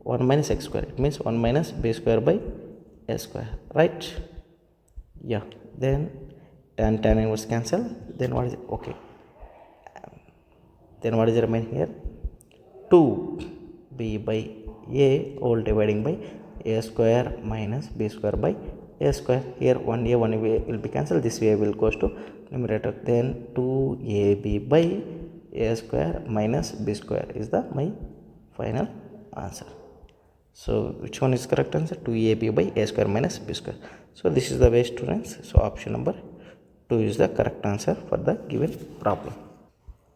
1 minus x square. It means 1 minus b square by a square, right? Yeah. Then tan inverse cancel. Then what is it? Okay. Then what is the remain here? 2 b by a whole dividing by a square minus b square by a square. Here 1a 1a will be cancelled. This way will goes to numerator. Then 2ab by a square minus b square is the my final answer. So which one is correct answer? 2ab by a square minus b square. So this is the way, students. So option number 2 is the correct answer for the given problem.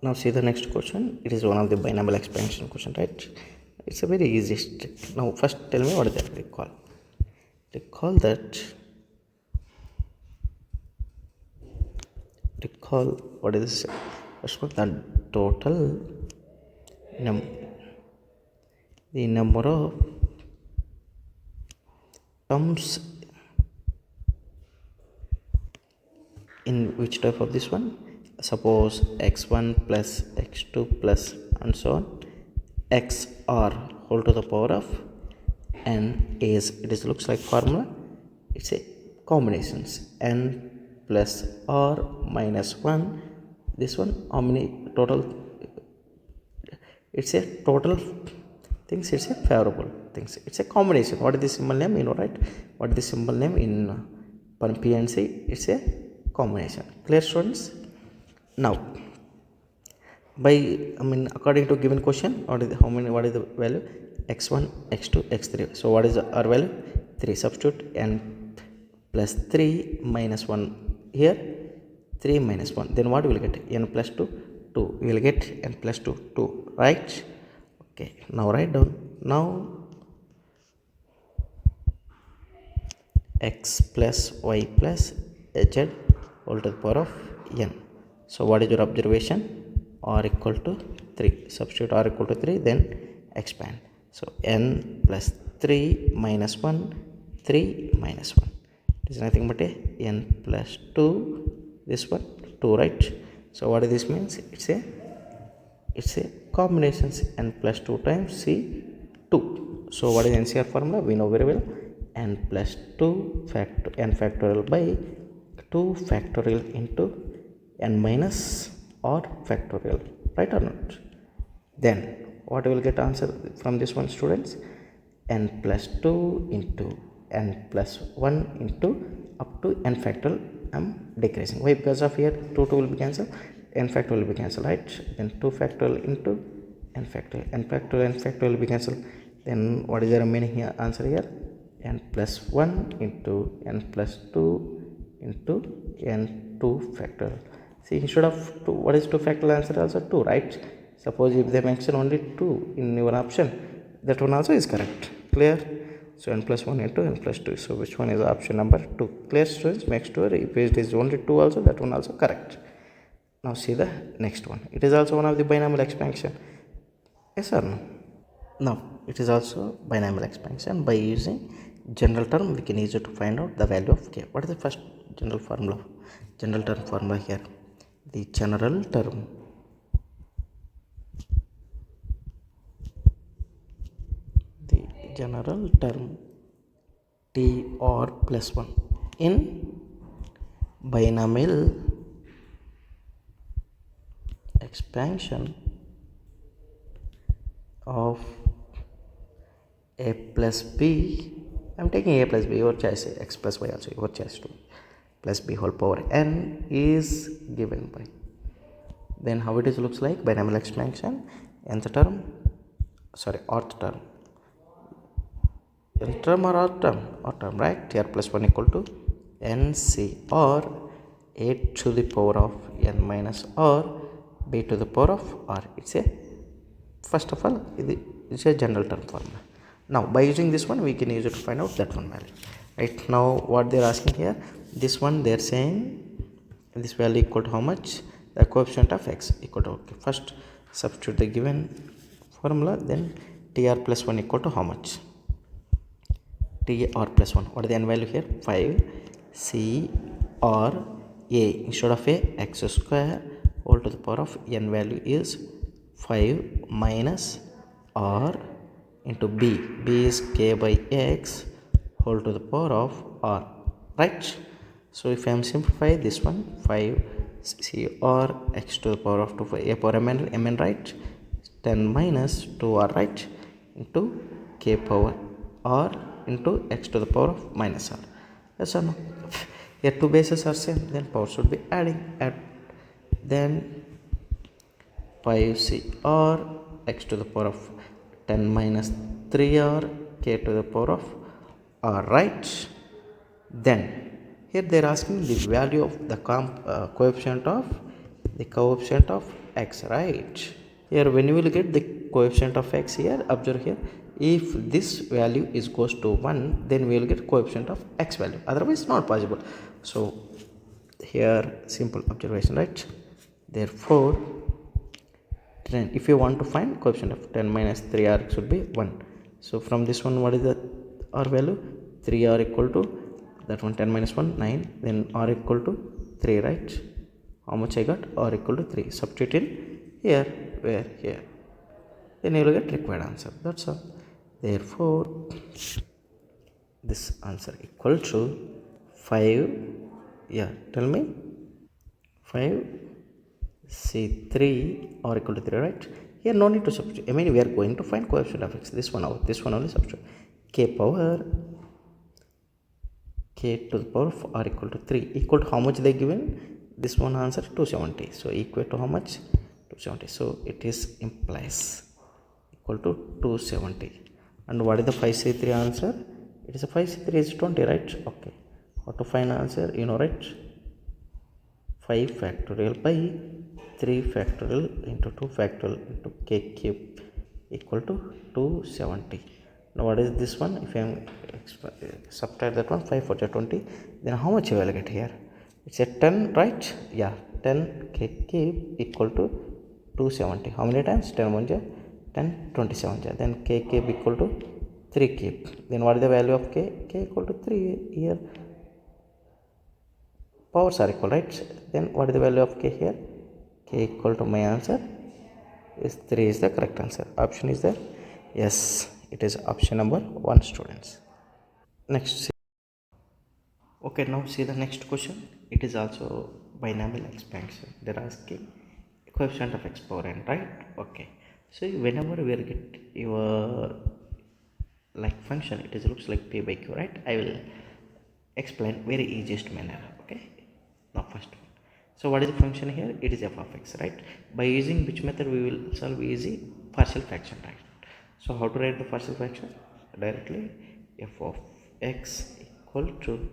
Now see the next question. It is one of the binomial expansion question, right? It's a very easy trick. Now first tell me what is that recall. Recall what is this? First of all, the total the number of terms in which type of this one. Suppose x1 plus x2 plus and so on xr whole to the power of n is, it is looks like formula, it's a combinations n plus r minus 1. This one how many total, it's a total things, it's a favorable things, it's a combination. What is the symbol name, you know, right? What is the symbol name in PNC? It's a combination. Clear, students? Now by according to given question, what is the value? X1 x2 x3. So what is our value? 3. Substitute n plus 3 minus 1 here, 3 minus 1, then what will get? N plus 2 2, we will get n plus 2 2, right? Okay, now write down. Now x plus y plus z whole to the power of n. So what is your observation? R equal to 3. Substitute r equal to 3, then expand. So n plus 3 minus 1, 3 minus 1. It is nothing but a n plus 2, this one 2, right? So what does this means? It's a combinations n plus 2 times c 2. So what is NCR formula? We know very well. N plus 2 n factorial by 2 factorial into n minus or factorial, right or not? Then what will get answer from this one, students? N plus 2 into n plus 1 into up to n factorial. I'm decreasing. Why? Because of here 2 will be cancelled, n factorial will be cancelled, right? Then 2 factorial into n factorial will be cancelled. Then what is the remaining here answer here? N plus 1 into n plus 2 into n 2 factorial. See, instead of 2, what is 2 factorial answer? Also 2, right? Suppose if they mention only 2 in your option, that one also is correct. Clear? So n plus 1 into n plus 2. So which one is option number 2? Clear, students? Make sure if it is only 2 also, that one also correct. Now see the next one. It is also one of the binomial expansion. Yes or no? Now it is also binomial expansion. By using general term, we can use it to find out the value of k. What is the first general formula? General term formula here. The general term TR plus 1 in binomial expansion of a plus b. I'm taking a plus b, your choice, x plus y also your choice too, plus b whole power n is given by. Then how it is looks like binomial expansion, nth term, sorry, orth term. Nth term or orth term? Orth term, right? Tr plus 1 equal to nc or a to the power of n minus or b to the power of r. It's a, first of all, it's a general term formula. Now by using this one, we can use it to find out that one value. Right now, what they are asking here, this one they are saying this value equal to how much? The coefficient of x equal to, okay, first substitute the given formula, then tr plus 1 equal to how much? Tr plus 1. What is the n value here? 5 c or a, instead of a x square whole to the power of n value is 5 minus r into b. B is k by x whole to the power of r, right? So if I am simplify this one, 5 c or x to the power of 2 a power mn, right? 10 minus 2r, right? Into k power r into x to the power of minus r. Yes or no? Here two bases are same, then power should be adding. Then 5 c r x to the power of 10 minus 3r k k to the power of r, right? Then here they are asking the value of the coefficient of x, right? Here when you will get the coefficient of x, here observe here, if this value is goes to 1, then we will get coefficient of x value, otherwise not possible. So here simple observation, right? Therefore 10, if you want to find coefficient of 10 minus 3r should be 1. So from this one, what is the r value? 3r equal to that one, 10 minus 1 9, then r equal to 3, right? How much I got? R equal to 3. Substitute in here, where here, then you will get required answer. That's all. Therefore this answer equal to 5. Yeah, tell me. 5 C3 or equal to 3, right? Here no need to substitute. I mean, we are going to find coefficient of x. This one out. This one only substitute. K power k to the power of r equal to 3 equal to how much they given? This one answer 270. So equal to how much? 270. So it is implies equal to 270. And what is the 5C3 answer? It is a 5C3 is 20, right? Okay. How to find answer? You know, right? 5 factorial by 3 factorial into 2 factorial into k cube equal to 270. Now what is this one? If I am subtract that one, 5 4 20, then how much you will get here? It's a 10, right? Yeah, 10 k cube equal to 270. How many times? 10 1 10 27. Then k cube equal to 3 cube. Then what is the value of k? K equal to 3 here. Powers are equal, right? Then what is the value of k here? K equal to, my answer is 3 is the correct answer. Option is there. Yes, it is option number 1, students. Next. Okay, now see the next question. It is also binomial expansion. They're asking coefficient of x power n, right? Okay. So whenever we will get your like function, it is looks like p by q, right? I will explain very easiest manner. Okay, now first one. So what is the function here? It is f of x, right? By using which method we will solve easy? Partial fraction, right? So how to write the partial fraction? Directly f of x equal to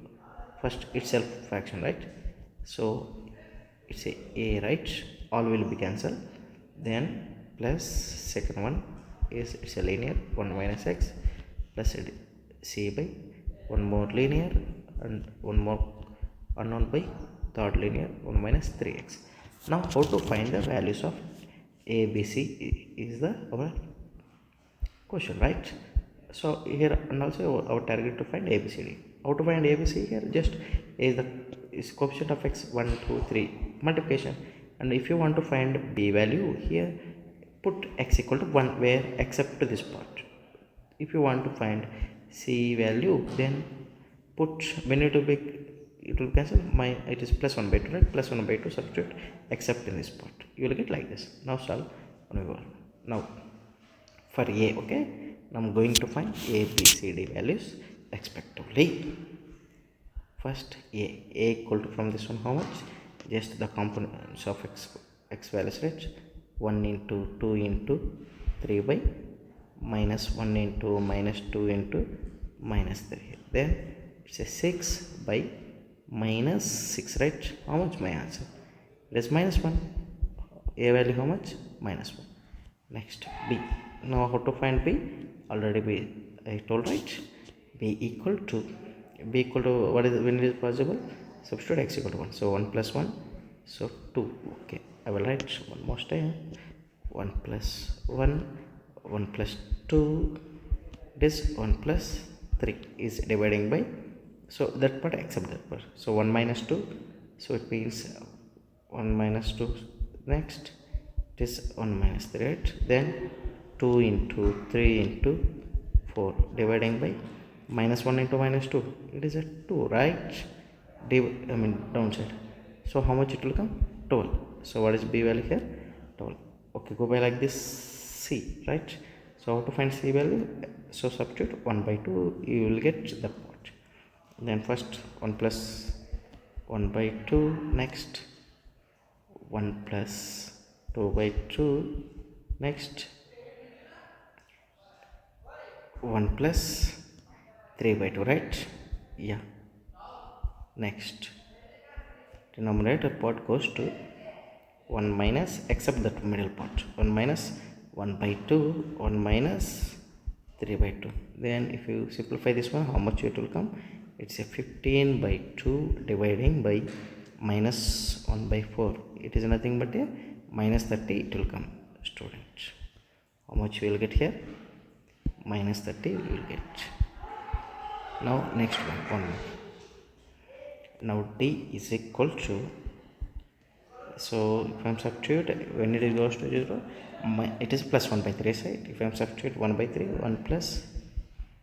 first itself fraction, right? So it's a right, all will be cancelled, then plus second one is it's a linear 1 minus x plus c by one more linear and one more unknown by third linear 1 minus 3x. Now how to find the values of a b c is the our question, right? So here and also our target to find abcd. How to find abc here? Just is the is coefficient of x 1 2 3 multiplication, and if you want to find b value here, put x equal to 1 where except to this part. If you want to find c value, then put when it will be, it will cancel, my it is plus 1 by 2, right? Plus 1 by 2 substitute except in this part, you will get like this. Now solve one by one. Now for a, okay, now I'm going to find a b c d values respectively. First a equal to, from this one how much? Just the components of x values, right? 1 into 2 into 3 by minus 1 into minus 2 into minus 3. Then it's a 6 by minus 6, right? How much? My answer it is minus 1. A value how much? Minus 1. Next b. Now how to find b? Already b I told, right? b equal to what is, when it is possible, substitute x equal to 1. So 1 plus 1, so 2. Okay, I will write one more time. 1 plus 1, 1 plus 2, this 1 plus 3 is dividing by, so that part accept that part. So 1 minus 2, so it means 1 minus 2. Next it is 1 minus 3, right? Then 2 into 3 into 4 dividing by minus 1 into minus 2, it is a 2, right? I mean downside. So how much it will come? 12. So what is b value here? 12. Okay, go by like this c, right? So how to find c value? So substitute 1 by 2, you will get that part. Then first 1 plus 1 by 2, next 1 plus 2 by 2, next 1 plus 3 by 2, right? Yeah. Next, denominator part goes to 1 minus, except that middle part, 1 minus 1 by 2, 1 minus 3 by 2. Then if you simplify this one, how much it will come? It's a 15 by 2 dividing by minus 1 by 4. It is nothing but a minus 30 it will come, student. How much we will get here? Minus 30 we will get. Now next one more. Now d is equal to, so if I am substitute, when it goes to 0, it is plus 1 by 3 side. If I am substitute 1 by 3, 1 plus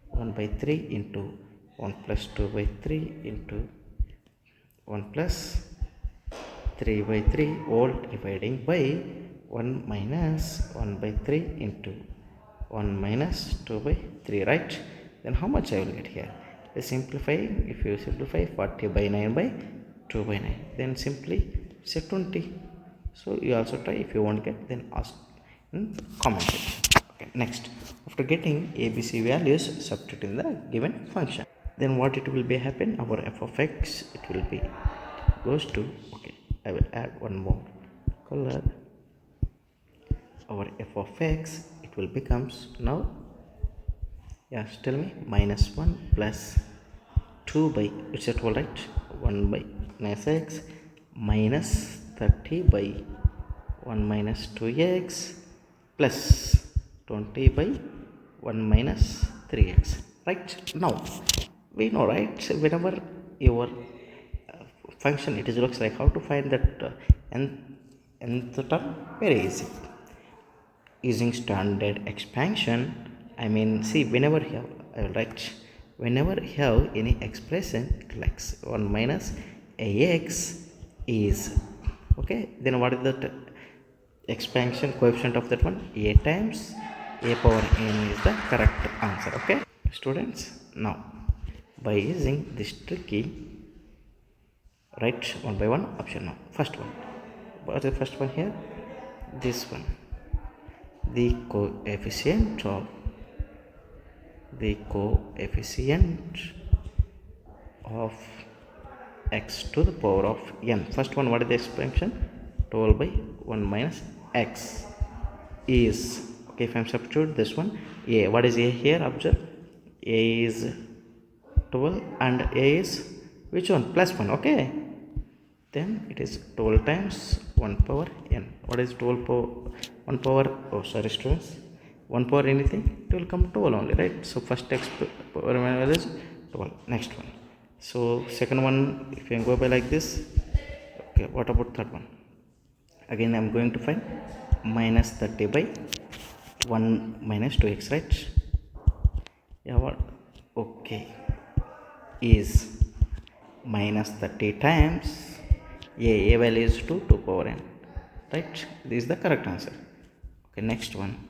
1 by 3 into 1 plus 2 by 3 into 1 plus 3 by 3 all dividing by 1 minus 1 by 3 into 1 minus 2 by 3, right? Then how much I will get here? Simplifying, if you simplify 40 by 9 by 2 by 9, then simply say 20. So you also try. If you won't get, then ask in comment section. Okay, next, after getting ABC values, substitute in the given function, then what it will be happen? Our f of x, it will be goes to, okay, I will add one more color. Our f of x, it will becomes now, yes, tell me, minus 1 plus 2 by, it's at all, right? 1 by minus x minus 30 by 1 minus 2x plus 20 by 1 minus 3x, right? Now we know, right, whenever your function, it is looks like, how to find that nth term? Very easy, using standard expansion. I mean, see, whenever you have, I will write, whenever you have any expression like 1 minus ax is, okay, then what is that expansion coefficient of that one? A times a power n is the correct answer. Okay, students, now by using this tricky, write one by one option. Now first one, what is the first one here? This one, the coefficient of x to the power of n. First one, what is the expansion? 12 by 1 minus x is, okay, if I am substitute this one, a, what is a here? Observe, a is 12 and a is which one? Plus 1. Okay, then it is 12 times 1 power n. What is 12 power 1 power? Oh, sorry, students, 1 power anything, it will come 12 only, right? So first x power value is 12. Next one, so second one, if you go by like this, okay, what about third one? Again, I am going to find minus 30 by 1 minus 2x, right? Yeah, what? Okay, is minus 30 times a value is 2 power n, right? This is the correct answer. Okay, next one,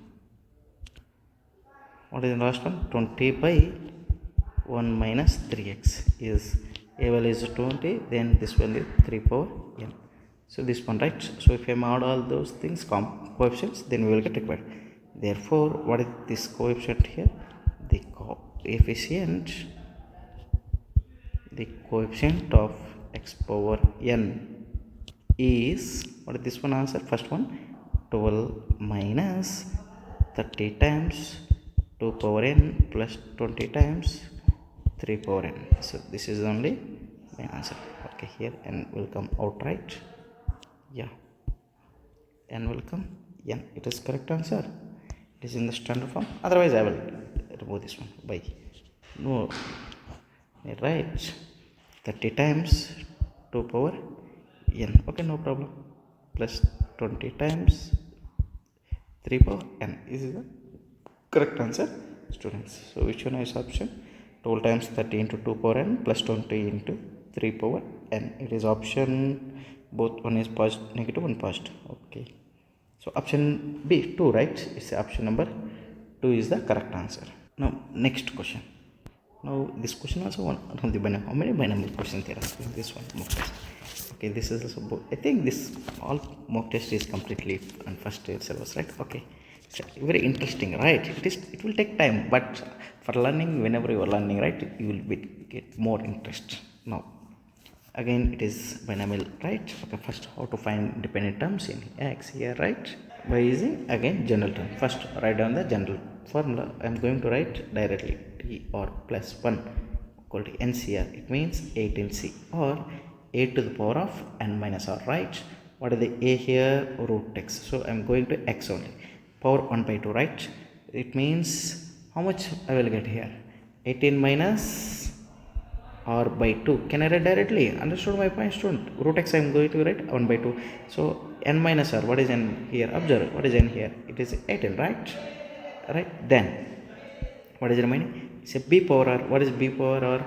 what is the last one? 20 by 1 minus 3x is, a value is 20, then this one is 3 power n. So this one, right? So if I add all those things, coefficients, then we will get required. Therefore, what is this coefficient here? The coefficient of x power n is, what is this one answer? First one, 12 minus 30 times 2 power n plus 20 times 3 power n. So this is only my answer. Okay, here n will come outright. Yeah, n will come n. It is correct answer. It is in the standard form. Otherwise, I will remove this one by, no, right, 30 times 2 power n. Okay, no problem. Plus 20 times 3 power n. This is the correct answer, students. So which one is option? 12 times 30 into 2 power n plus 20 into 3 power n. It is option, both one is positive, negative, one positive. Okay, so option B, 2, right? It's option number 2 is the correct answer. Now next question. Now this question also one of the binomial. How many binomial questions there are in this one mock test? Okay, this is also, I think this all mock test is completely on first year syllabus, right? Okay, So, very interesting, right? It will take time, but for learning, whenever you are learning, right, you will get more interest. Now again it is binomial, right? Okay, first how to find independent terms in x here, right? By using again general term. First write down the general formula. I am going to write directly t or plus 1 equal to ncr. It means 18c or a to the power of n minus r, right? What is the a here? Root x. So I am going to x only. Power 1 by 2, right? It means how much I will get here? 18 minus or by 2. Can I write directly? Understood my point, student? Root x I am going to write 1 by 2. So n minus r, what is n here? Observe, what is n here? It is 18, right? Right? Then what is remaining? It's a b power r. What is b power r?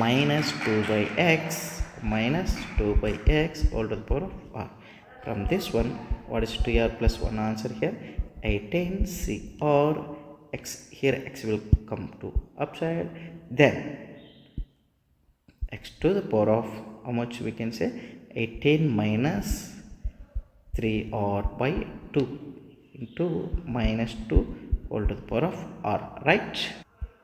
Minus 2 by x minus 2 by x all to the power of r. From this one, what is 2r plus 1 answer here? 18c or x. Here x will come to upside. Then x to the power of how much we can say? 18 minus 3 or by 2 into minus 2 all to the power of r, right?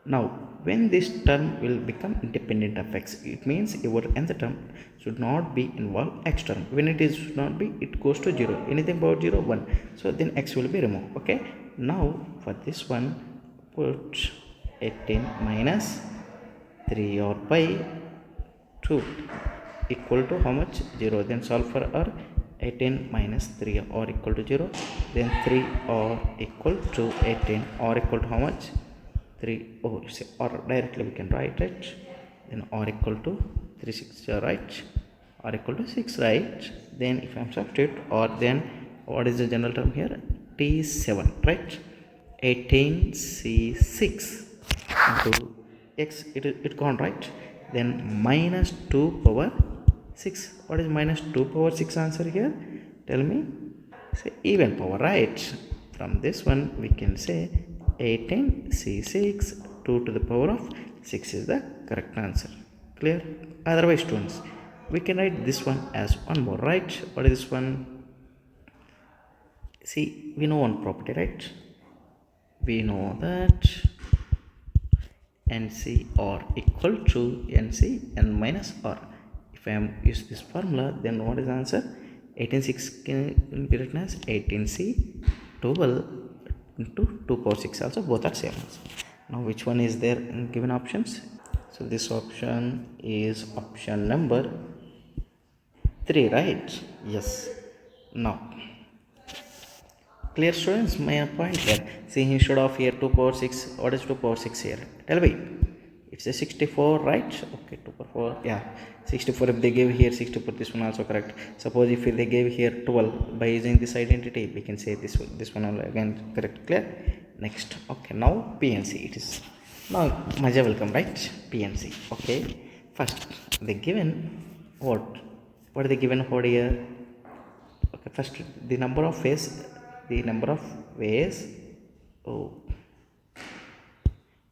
Now when this term will become independent of x, it means your nth term should not be involved x term. When it is should not be, it goes to 0. Anything about 0, 1. So then x will be removed. Okay, now for this one put 18 minus 3 or by 2 equal to how much? 0. Then solve for r. 18 minus 3 or equal to 0. Then 3 or equal to 18 or equal to how much? 3. Oh, say or directly we can write it. Then or equal to 3 6, right? Or equal to 6, right? Then if I am substitute, or then what is the general term here? T7, right? 18c6 into x, it gone, right? Then minus 2 power 6. What is minus 2 power 6 answer here? Tell me. Say even power, right? From this one we can say 18c6 2 to the power of 6 is the correct answer. Clear? Otherwise students, we can write this one as one more, right? What is this one? See, we know one property, right? We know that nc or equal to nc n minus r. If I am use this formula, then what is the answer? 186 can be written as 18c 12 into 2 power 6. Also both are same. Now which one is there in given options? So this option is option number 3, right? Yes. Now clear students, my point here. See, instead of here 2 power 6, what is 2 power 6 here? Tell me. It's a 64, right? Okay, 2 power 4. Yeah, 64. If they gave here 64, this one also correct. Suppose if they gave here 12, by using this identity, we can say this one again correct. Clear? Next. Okay, now PNC. It is now Maja welcome, right? PNC. Okay. First, they given what? What are they given for here? Okay, first the number of ways. The number of ways. Oh.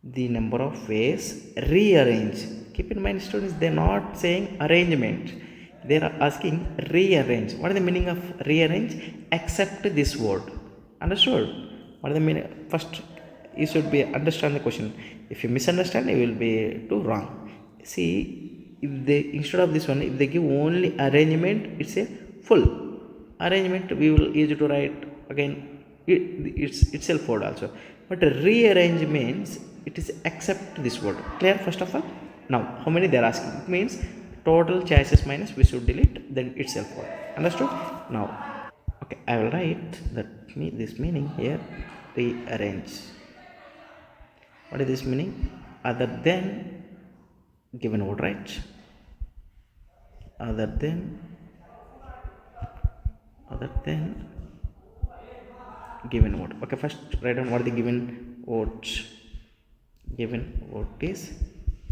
The number of ways rearrange. Keep in mind students, they are not saying arrangement, they are asking rearrange. What is the meaning of rearrange? Except this word. Understood? What is the meaning? First you should be understand the question. If you misunderstand, you will be too wrong. See, if they instead of this one, if they give only arrangement, it's a full arrangement. We will use it to write again it's itself word also. But rearrange means it is except this word. Clear? First of all, now how many they are asking? It means total choices minus we should delete, then itself word. Understood? Now okay, I will write that this meaning here. Rearrange. What is this meaning? Other than given word, right? Other than given word. Okay, first write down what the given word. Given word is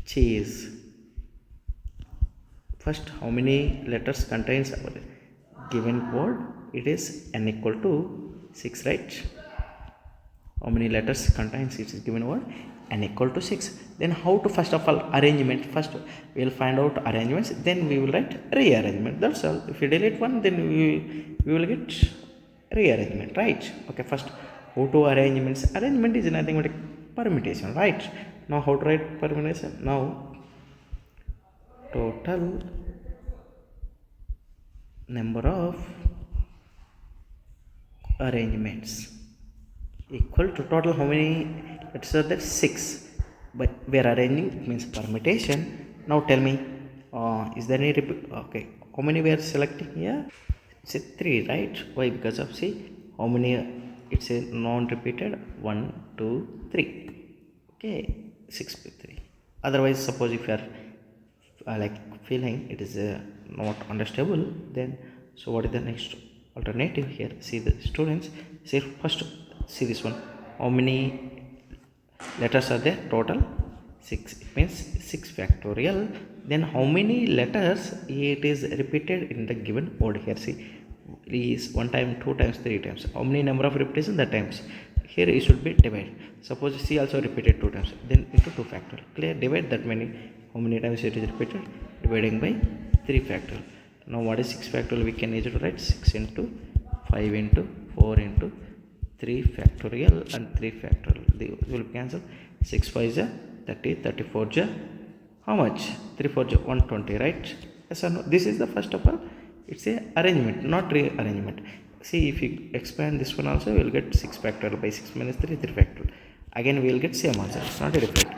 cheese. First, how many letters contains our given word? It is n equal to 6, right? How many letters contains it is given word? N equal to 6. Then how to first of all arrangement? First we will find out arrangements, then we will write rearrangement. That's all. If you delete one, then we will get rearrangement, right? Okay, first How to arrange means arrangement is nothing but a permutation, right? Now how to write permutation? Now total number of arrangements equal to total how many letters are there? 6, but we are arranging, it means permutation. Now tell me, is there any repeat? Okay, how many we are selecting here? It's a 3, right? Why? Because of, see how many, it's a non-repeated 1 2 3. Okay, 6 by 3. Otherwise, suppose if you are like feeling it is not understandable, then so what is the next alternative here? See the students, see first, see this one, how many letters are there? Total 6, it means 6 factorial. Then how many letters it is repeated in the given word? Here see, is 1 time, 2 times, 3 times. How many number of repetitions? The times. Here it should be divide. Suppose C also repeated 2 times, then into 2 factorial. Clear? Divide that many. How many times it is repeated? Dividing by 3 factorial. Now what is 6 factorial? We can easily write 6 into 5 into 4 into 3 factorial and 3 factorial. They will cancel. 6 5 is 30, 34 is how much? 3 4 is 120, right? Yes or no? This is the first of all, it's a arrangement, not rearrangement. See, if you expand this one also, we will get 6 factorial by 6 minus 3, 3 factorial. Again, we will get same answer. It's not a different.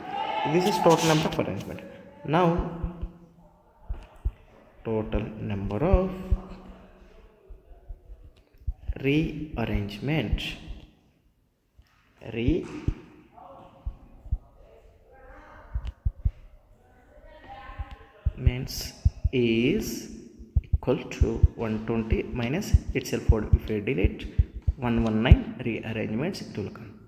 This is total number of arrangement. Now, total number of rearrangement. Means is equal to 120 minus itself 4. If we delete 119 rearrangements, it will come.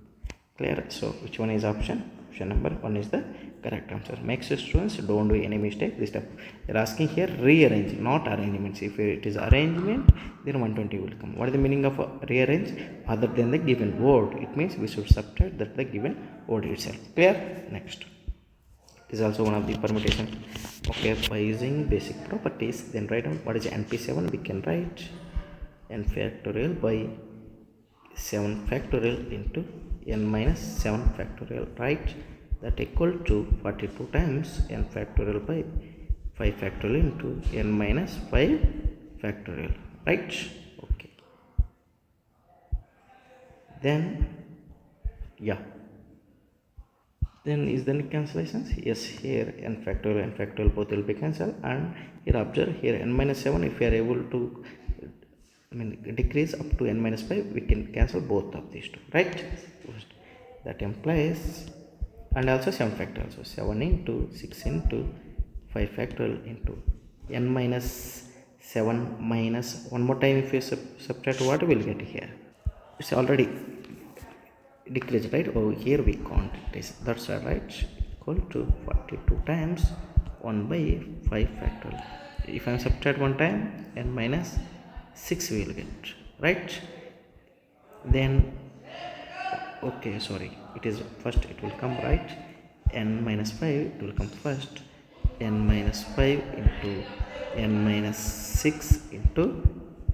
Clear? So which one is option? Option number 1 is the correct answer. Make sure students don't do any mistake this step. They're asking here rearrange, not arrangements. If it is arrangement, then 120 will come. What is the meaning of rearrange? Other than the given word, it means we should subtract that the given word itself. Clear? Next is also one of the permutation. Okay, by using basic properties, then write down what is np7. We can write n factorial by 7 factorial into n minus 7 factorial, right? That equal to 42 times n factorial by 5 factorial into n minus 5 factorial, right? Okay, then yeah, then is there any cancellations? Yes, here n factorial both will be cancelled, and here observe, here n minus 7, if we are able to decrease up to n minus 5, we can cancel both of these two, right? That implies, and also 7 factorial, so 7 into 6 into 5 factorial into n minus 7 minus, one more time if you subtract, what we will get here? It's already decrease, right? Over here we can't decrease, that's right, equal to 42 times 1 by 5 factorial. If I subtract one time, n minus 6 we will get, right? Then okay, sorry, it is first, it will come, right? N minus 5, it will come first. N minus 5 into n minus 6 into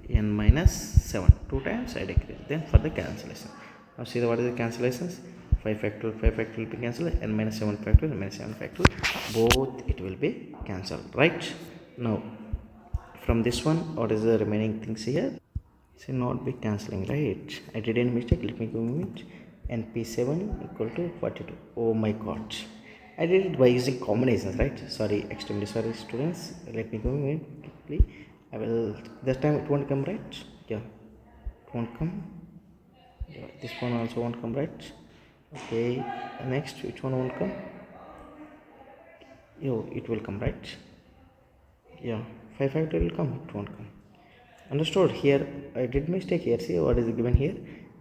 n minus 7, 2 times I decrease. Then for the cancellation, now see what is the cancellations? 5 factorial will be cancelled, n minus 7 factorial, n minus 7 factorial, both it will be cancelled, right? Now from this one, what is the remaining things here? Should not be cancelling, right? I did any mistake, let me go with np7 equal to 42. Oh my god, I did it by using combinations, right? Sorry, extremely sorry students, let me go with quickly. I will, this time it won't come, right? Yeah, it won't come. Yeah, this one also won't come, right? Okay, next, which one won't come? Yo, it will come, right? Yeah, 5 factor will come, it won't come. Understood? Here I did mistake here. See what is given here?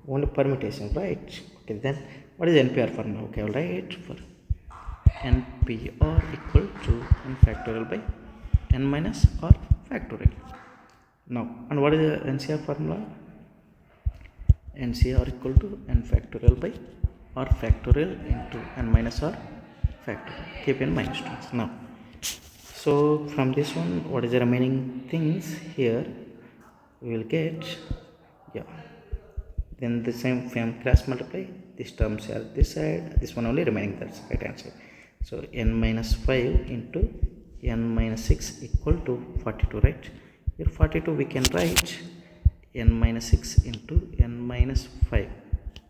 Only permutation, right? Okay, then what is NPR formula? Okay, I'll write for NPR equal to n factorial by n minus r factorial. Now, and what is the NCR formula? NCR equal to n factorial by r factorial into n minus r factorial. Keep in mind, students. Now, so from this one, what is the remaining things here? We will get, yeah, then the same cross multiply, these terms are this side, this one only remaining, that's right hand side. So n minus 5 into n minus 6 equal to 42, right? Here 42 we can write n minus 6 into n minus 5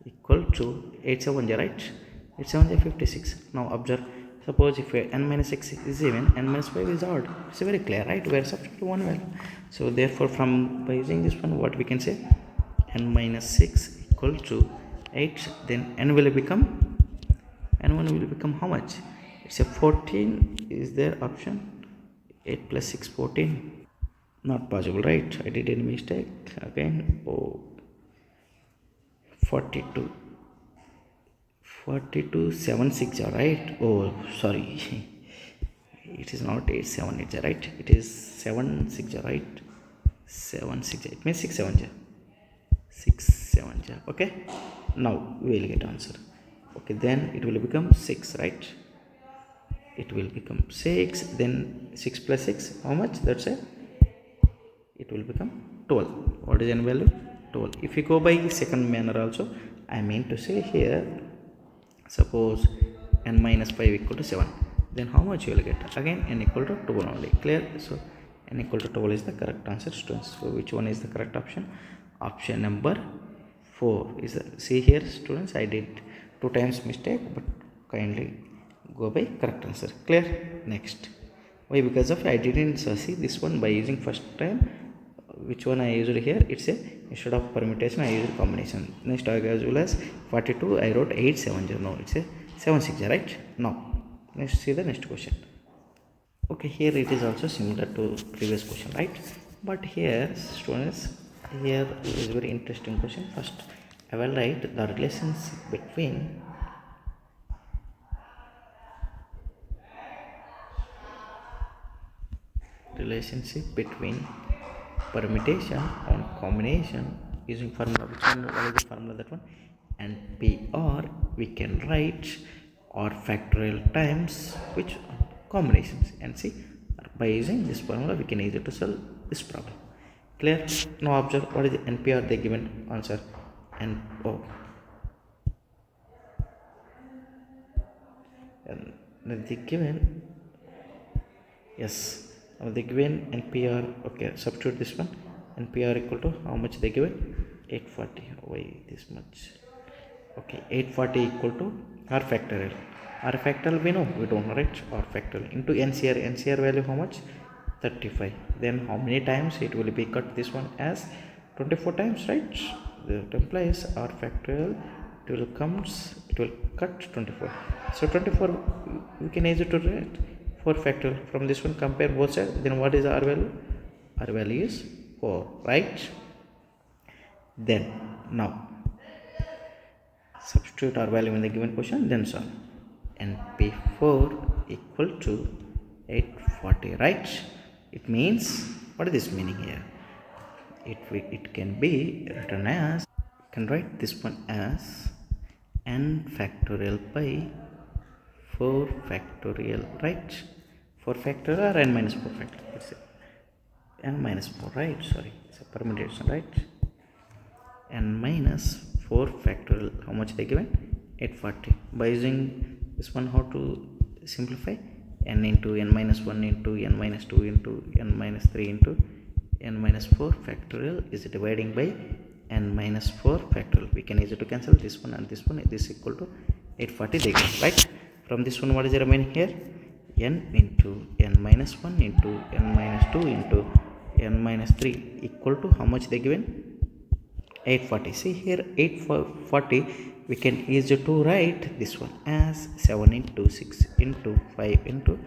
equal to 8 7, right? 8 7 56. Now observe, suppose if n minus 6 is even, n minus 5 is odd, it's very clear, right? We are substituting one value. So therefore from by using this one, what we can say, n minus 6 equal to 8, then n1 will become how much? It's a 14 is their option. 8 plus 6 14, not possible, right? I did any mistake again. Oh, 42 7 6, right? Oh sorry, it is not 8 7 8, right? It is 7 6, right? 7 6, it means 6 7 6 7, okay. Now we will get answer. Okay, then it will become 6, right? It will become 6, then 6 plus 6 how much? That's it, it will become 12. What is n value? 12. If you go by second manner also, I mean to say here, suppose n minus 5 equal to 7, then how much you will get? Again n equal to 12 only, clear? So n equal to 12 is the correct answer, students. So which one is the correct option? Option number 4 is the, see here students, I did 2 times mistake, but kindly go by correct answer, clear? Next, why? Because of I didn't see this one by using first time, which one I used here, it's a, instead of permutation I used combination. Next, as well as 42 I wrote 8 7 no, it's a 7 6, right? Now let's see the next question. Okay, here it is also similar to previous question, right? But here students, here is very interesting question. First I will write the relationship between permutation and combination using formula. Which one? What is the formula? That one. And PR we can write or factorial times which combinations, and see, by using this formula we can easily to solve this problem, clear? Now observe, what is the NPR they given answer, and oh, and they given, yes, now they given NPR. Okay, substitute this one, NPR equal to how much they given? 840. Why this much? Okay, 840 equal to R factorial. R factorial we know, we don't know, right? R factorial into NCR. NCR value how much? 35. Then how many times it will be cut? This one as 24 times, right? That implies R factorial, it will cut 24. So 24 we can easily to write 4 factorial. From this one compare both sides, then what is R value? R value is 4, right? Then now substitute R value in the given question, then solve. NP4 equal to 840, right? It means, what is this meaning here? It can be written as, you can write this one as n factorial by 4 factorial, right? 4 factorial or n minus 4 factorial? It's n minus 4, right? Sorry, it's a permutation, right? N minus 4 factorial, how much they given? 840. By using this one, how to simplify? N into n minus 1 into n minus 2 into n minus 3 into n minus 4 factorial is dividing by n minus 4 factorial. We can easily to cancel this one and this one. This is equal to 840 they get, right? From this one, what is the remaining here? N into n minus 1 into n minus 2 into n minus 3 equal to how much they given? 840. See here 840 we can easily to write this one as 7 into 6 into 5 into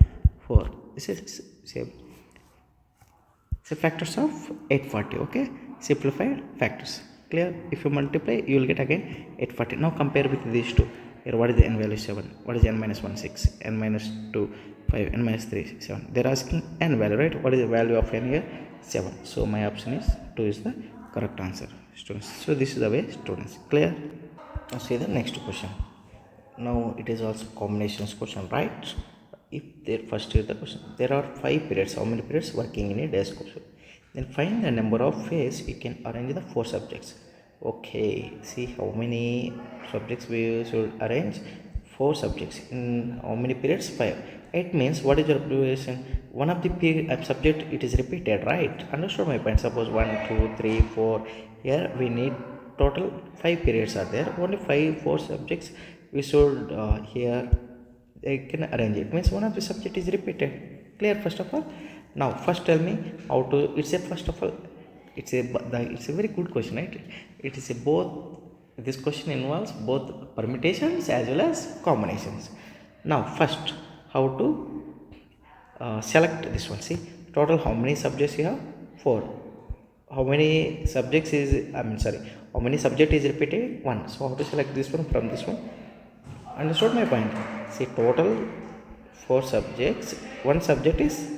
4. This is same. So factors of 840. Okay, simplified factors, clear? If you multiply you will get again 840. Now compare with these two. Here what is the n value? 7. What is n minus 1? 6. N minus 2 5. N minus 3 7. They're asking n value, right? What is the value of n here? 7. So my option is 2 is the correct answer, students. So this is the way, students, clear? Now see the next question. Now it is also combinations question, right? If there, first is the question, there are 5 periods. How many periods working in a day's course? Then find the number of phase you can arrange the 4 subjects. Okay, see how many subjects we should arrange? Four subjects. In how many periods? Five. It means what is your abbreviation? One of the subject it is repeated, right? Understood my point? Suppose 1, 2, 3, 4. Here we need total five periods are there. Only four subjects we should here they can arrange it. Means one of the subject is repeated. Clear first of all. Now first tell me how to. It's a first of all it's a very good question, right? It is a both. This question involves both permutations as well as combinations. Now first how to select this one. See total how many subjects you have? Four. How many subjects is, sorry, how many subject is repeated? One. So how to select this one from this one? Understood my point? See total four subjects, one subject is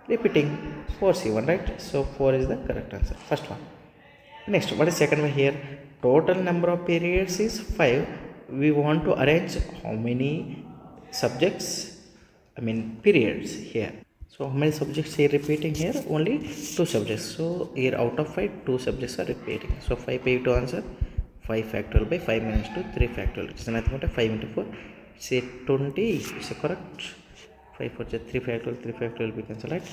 repeating. 4C1, right? So 4 is the correct answer. First one. Next, what is second one here? Total number of periods is 5. We want to arrange how many subjects, periods here. So how many subjects are repeating here? Only two subjects. So here out of 5, two subjects are repeating. So 5 pay to answer. 5 factorial by 5 minus 2, 3 factorial. It's nothing but 5 into 4. Say 20. It's correct. 5 for 3 factorial, 3 factorial we cancel, right?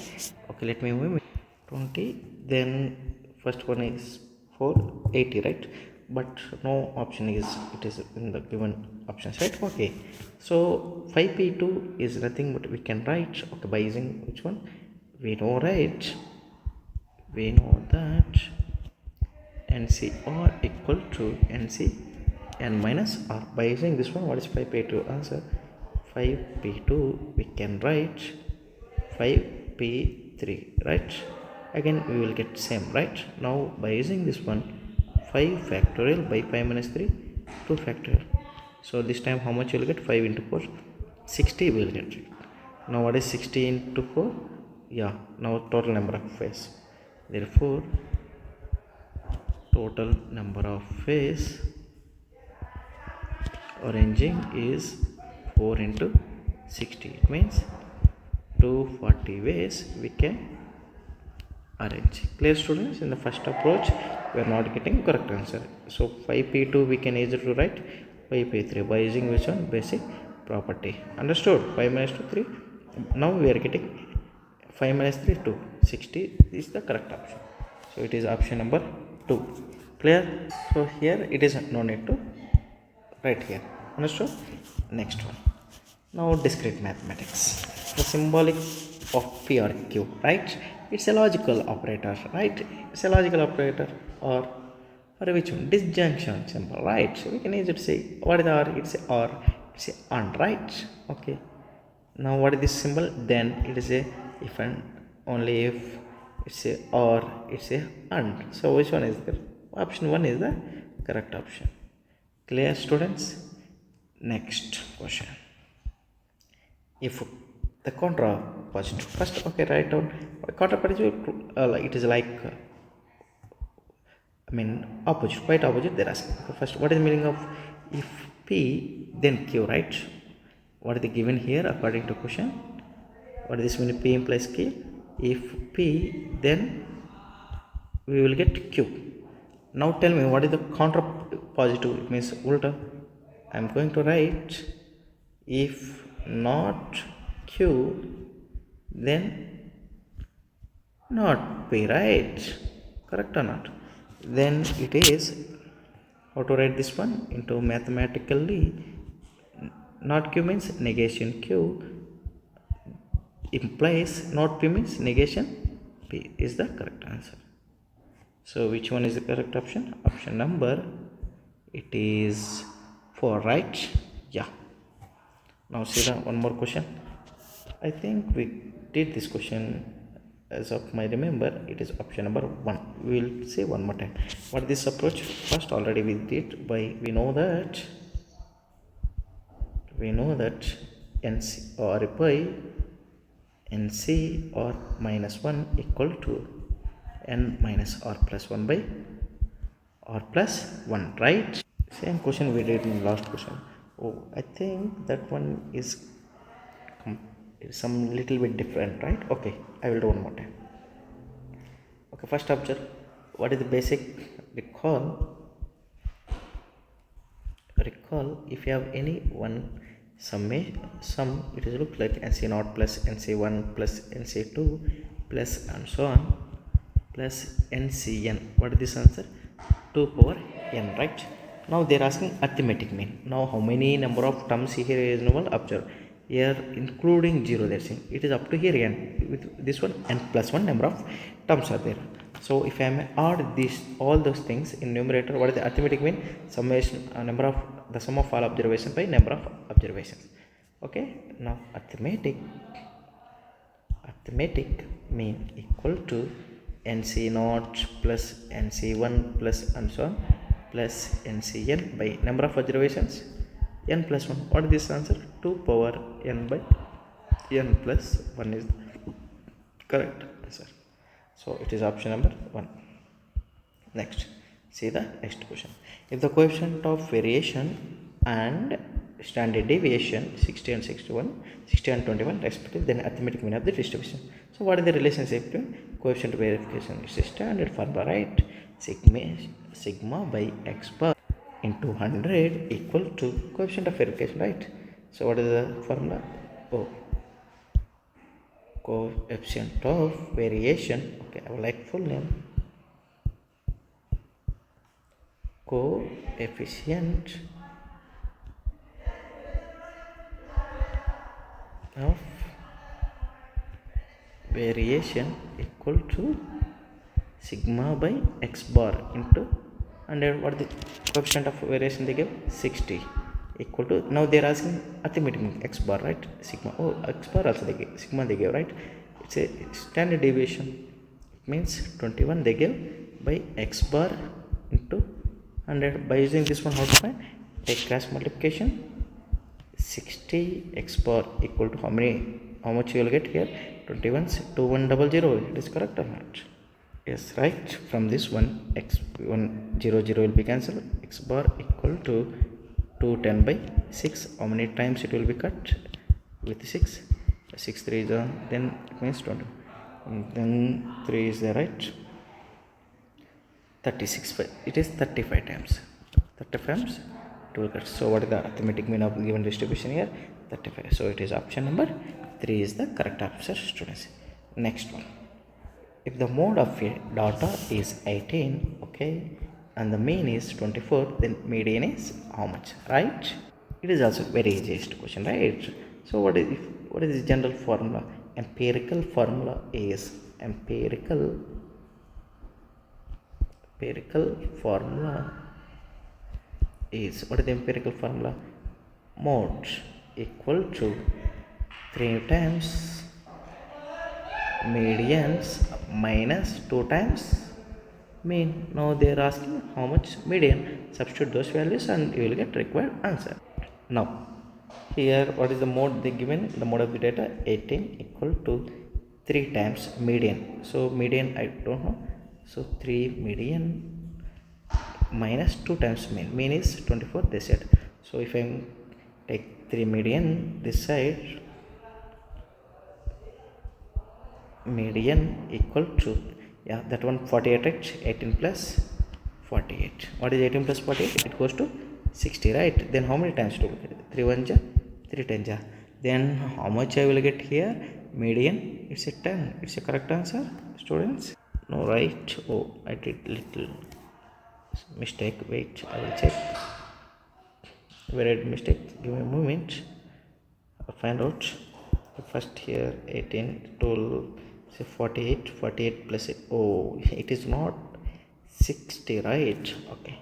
Okay, let me move 20. Then first one is 4, 80, right? But no option is, it is in the given options, right? Okay, so 5p2 is nothing but we can write, okay, by using which one we know, right? We know that NCR equal to NC n minus R. By using this one, what is 5p2 answer? 5p2 we can write 5p3, right? Again we will get same, right? Now by using this one, 5 factorial by 5 minus 3, 2 factorial. So this time how much you will get? 5 into 4, 60 we will get it. Now what is 60 into 4? Yeah, now total number of phase. Therefore total number of phase arranging is 4 into 60. It means 240 ways we can arrange. Clear students? In the first approach we are not getting correct answer. So 5p2 we can easily write 5p3 by using which one? Basic property. Understood? 5 minus 2, 3. Now we are getting 5 minus 3, 2. 60 is the correct option. So it is option number 2. Clear? So here it is no need to write here. Understood? Next one. Now discrete mathematics. The symbolic of P or Q, right? It's a logical operator, right? It's a logical operator, or which one? Disjunction symbol, right? So we can easily say what is R? It's a or, it's a and, right? Okay. Now what is this symbol? Then it is a if and only if, it's a or, it's a and. So which one is the option? 1 is the correct option. Clear students? Next question. If the contrapositive, first, okay, write down contrapositive. It is like opposite, quite opposite. They're asking. First, what is the meaning of if P then Q, right? What is the given here according to question? What is this mean? P implies Q. If P, then we will get Q. Now tell me what is the contrapositive? It means ulta. I am going to write if not Q, then not P, right? Correct or not? Then it is how to write this one into mathematically. Not Q means negation Q implies not P means negation P is the correct answer. So which one is the correct option? Option number, it is 4, right? Yeah. Now see the one more question. I think we did this question as of my remember. It is option number 1. We will say one more time. What is this approach? First already we did by we know that NC or by NC or minus 1 equal to n minus r plus 1 by r plus 1, right? Same question we did in last question. Oh, I think that one is some little bit different, right? Okay, I will do one more time. Okay, first observe what is the basic recall. recall, if you have any one sum, it will look like NC0 plus NC1 plus NC2 plus and so on plus NCN. What is this answer? 2 power n, right? Now they are asking arithmetic mean. Now how many number of terms here is normal? Observe here, including 0 they are saying it is up to here n. With this one n plus 1 number of terms are there. So if I may add this all those things in numerator, what is the arithmetic mean? Summation number of the sum of all observations by number of observations. Okay, now arithmetic mean equal to NC0 plus NC1 plus and so on plus NCN by number of observations n plus 1. What is this answer? 2 power n by n plus 1 is correct answer. So it is option number 1. Next, see the next question. If the coefficient of variation and standard deviation 60 and 61, 60 and 21 respectively, then arithmetic mean of the distribution. So what is the relationship between coefficient of verification? It's a standard formula, right? Sigma by x bar into 100 equal to coefficient of verification, right? So what is the formula? Coefficient of variation. Okay, I would like full name. Coefficient of variation equal to sigma by x bar into 100. What is the coefficient of variation they give? 60 equal to, now they are asking arithmetic x bar, right? Sigma, x bar also they give, sigma they give, right? It's a standard deviation, it means 21 they give by x bar into 100. By using this one, how to find? Take cross multiplication. 60 x bar equal to how many? How much you will get here? 21,2100. It is correct or not? Yes, right. From this one, x100 will be cancelled. X bar equal to 210 by 6. How many times it will be cut? With 6. 6 3 is then it means 20. And then 3 is there, right? 36. It is 35 times. 35 times it will cut. So what is the arithmetic mean of given distribution here? 35. So it is option number 3 is the correct answer, students. Next one. If the mode of a data is 18, okay, and the mean is 24, then median is how much, right? It is also very easiest question, right? So what is the general formula? Empirical formula is what is the empirical formula? Mode equal to 3 times medians minus 2 times mean. Now they are asking how much median. Substitute those values and you will get required answer. Now here, what is the mode they given? The mode of the data 18 equal to 3 times median. So median I don't know, so 3 median minus 2 times mean. Mean is 24 they said. So if I take 3 median this side, median equal to, yeah, that one 48, right? 18 plus 48. What is 18 plus 48? It goes to 60, right? Then how many times to get? 3 1 ja, 3 10 ja. Then how much I will get here? Median, it's a 10. It's a correct answer, students. No, right? Oh, I did little mistake. Wait, I will check where I did mistake. Give me a moment. I'll find out. First here 18 12, say 48 plus 8. Oh, it is not 60, right? Okay,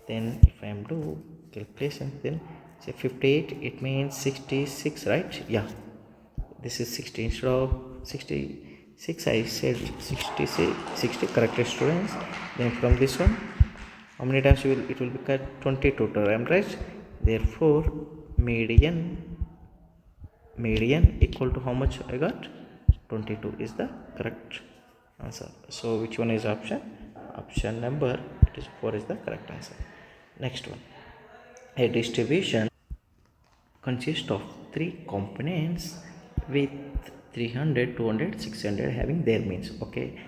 then if I am do calculation, then say 58, it means 66, right? Yeah, this is 60 instead of 66. I said 60 corrected, students. Then from this one, how many times it will be cut? 22 times, right? Therefore median equal to how much I got? 22 is the correct answer. So which one is option number? It is 4 is the correct answer. Next one. A distribution consists of 3 components with 300 200 600 having their means. Okay,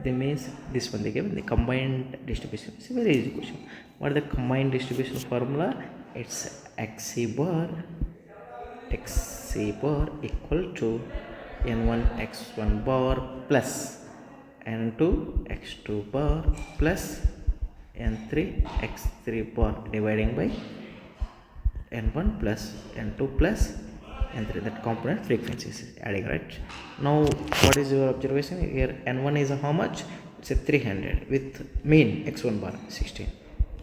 they means this one they given the combined distribution. It's a very easy question. What is the combined distribution formula? It's xc bar equal to n1 x1 bar plus n2 x2 bar plus n3 x3 bar dividing by n1 plus n2 plus n3, that component frequencies is adding, right? Now what is your observation here? N1 is how much? It's a 300 with mean x1 bar 16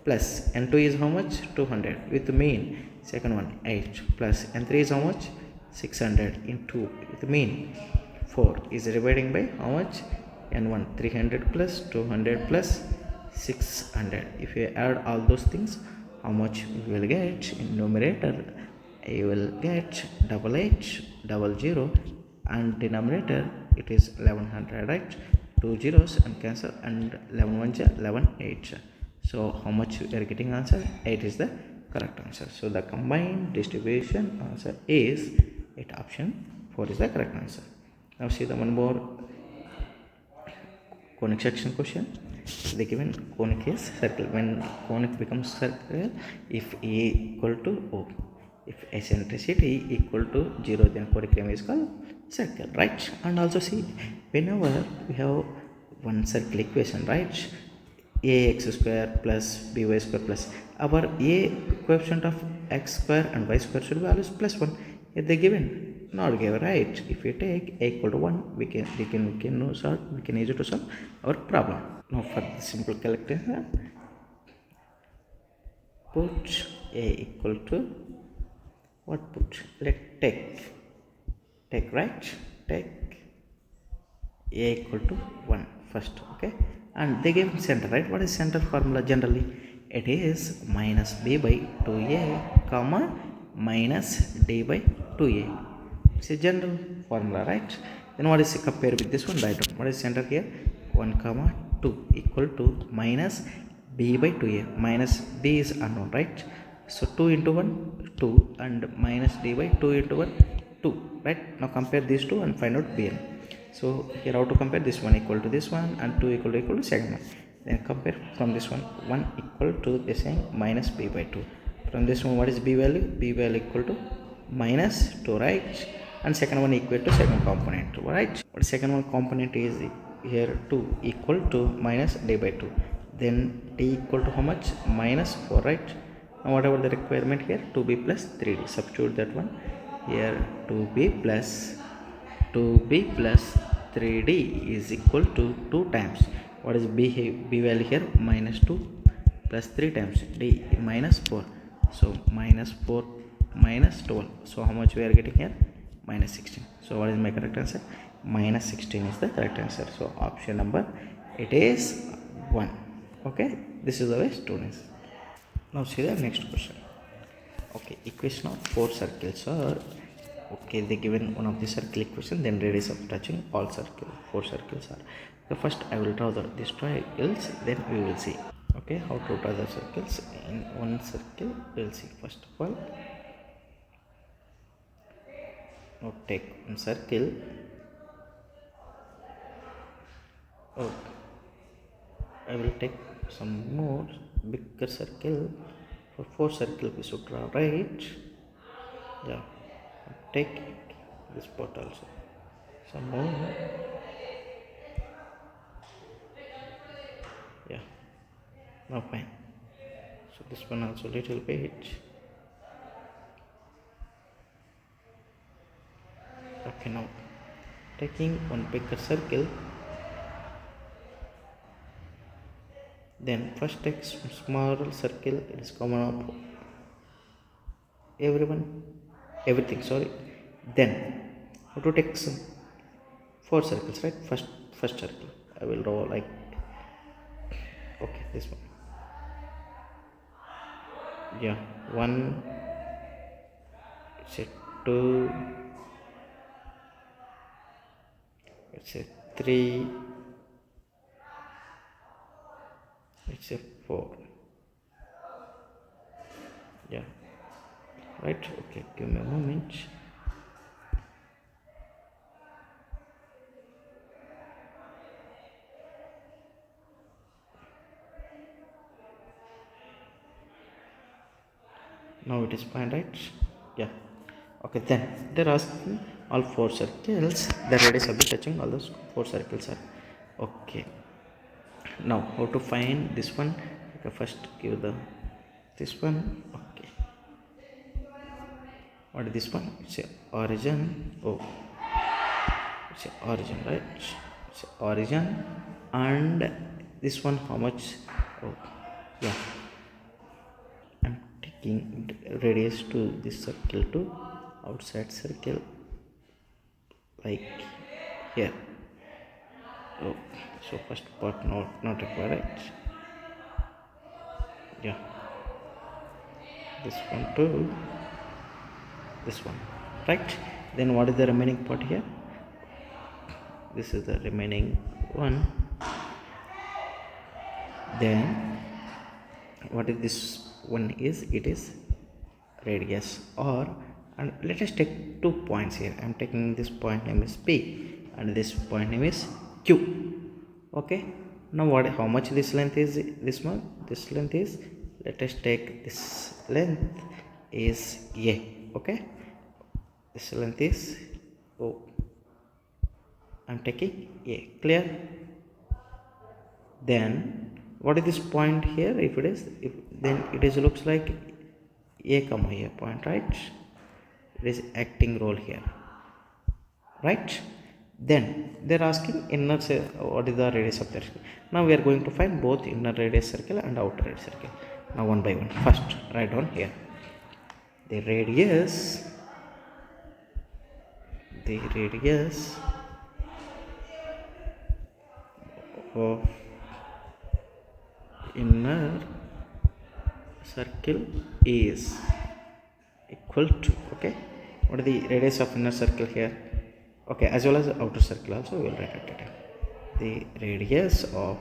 plus n2 is how much? 200 with mean second one 8 plus n3 is how much? 600 into with mean 4 is dividing by how much? N1 300 plus 200 plus 600. If you add all those things, how much you will get? In numerator you will get double 800 and denominator it is 1100, right? Two zeros and cancel and 11 ones 11 8. So how much you are getting answer? 8 is the correct answer. So the combined distribution answer is 8. Option 4 is the correct answer. Now see the one more conic section question. The given conic is circle. When conic becomes circle, if A equal to O, if eccentricity equal to 0, then conic rim is called circle, right? And also see, whenever we have one circle equation, right? Ax square plus by square plus our a coefficient of x square and y square should be always plus 1. If they given, not given, right? If we take a equal to 1, we can use it to solve our problem. Now for the simple calculation, put a equal to what? Put, let take, right? Take a equal to 1 first, okay? And they gave center, right? What is center formula generally? It is minus b by 2a comma minus d by 2a. It's a general formula, right? Then what is compare with this one? Right? What is center here? 1 comma 2 equal to minus b by 2a. Minus b is unknown, right? So 2 into 1 2 and minus d by 2 into 1 2, right? Now compare these two and find out bn. So here how to compare? This one equal to this one and 2 equal to second one. Then compare from this one, 1 equal to the same minus b by 2. From this one, what is b value? B value equal to minus 2, right? And second one equal to second component, right? But second one component is here 2 equal to minus d by 2. Then d equal to how much? Minus 4, right? Now whatever the requirement here, 2b plus 3d. Substitute that one here. 2b plus 3d is equal to 2 times what is b value here? Minus 2 plus 3 times d minus 4. So minus 4 minus 12. So how much we are getting here? Minus 16. So what is my correct answer? Minus 16 is the correct answer. So option number it is 1. Okay, this is the way students. Now see the next question. Okay, equation of 4 circles are, okay, they given one of the circle equation, then radius of touching all circle 4 circles are. So first I will draw these triangles, then we will see, okay, how to draw the circles in one circle. We will see. First of all, now take one circle. Okay, I will take some more bigger circle. For 4 circle we should draw, right? Yeah, take this part also some more. Yeah, now fine. So this one also little bit. Okay, now taking one bigger circle, then first take smaller circle. It is common of everything, sorry. Then how to take some 4 circles, right? First circle I will draw like, okay, this one. Yeah, 1, it's a 2, it's a 3, it's a 4. Yeah, right. Okay, give me a moment. Now it is fine, right? Yeah. Okay, then they're asking all four circles, the radius of the touching all those four circles are okay. Now how to find this one? Okay, first give the this one. Okay, what is this one? It's a origin. Oh, it's a origin, right? It's a origin. And this one how much? Oh, yeah, I'm taking radius to this circle to outside circle, like here. Oh, so first part not required, right? Yeah, this one to this one, right? Then what is the remaining part here? This is the remaining one. Then what is this one is? It is radius, or and let us take 2 points here. I'm taking this point name is P and this point name is Q. Okay, now what, how much this length is? This one, this length is, let us take this length is A. Okay, this length is O. I'm taking A. Clear? Then what is this point here? If it is, if then it is looks like A comma A point, right? It is acting role here, right? Then they're asking inner what is the radius of the circle. Now we are going to find both inner radius circle and outer radius circle. Now one by one. First write down here the radius of inner circle is equal to, okay, what is the radius of inner circle here? Okay, as well as outer circle also we will write it down. The radius of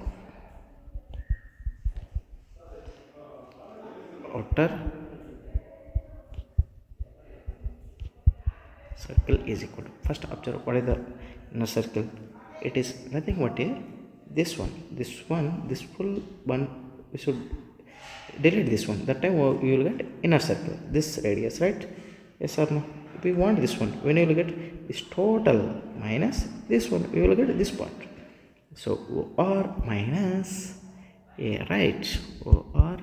outer circle is equal to, first observe what is the inner circle. It is nothing but a this one, this full one, we should delete this one. That time we will get inner circle, this radius, right? Yes or no? We want this one. When you will get this total minus this one, we will get this part. So OR minus A, right? OR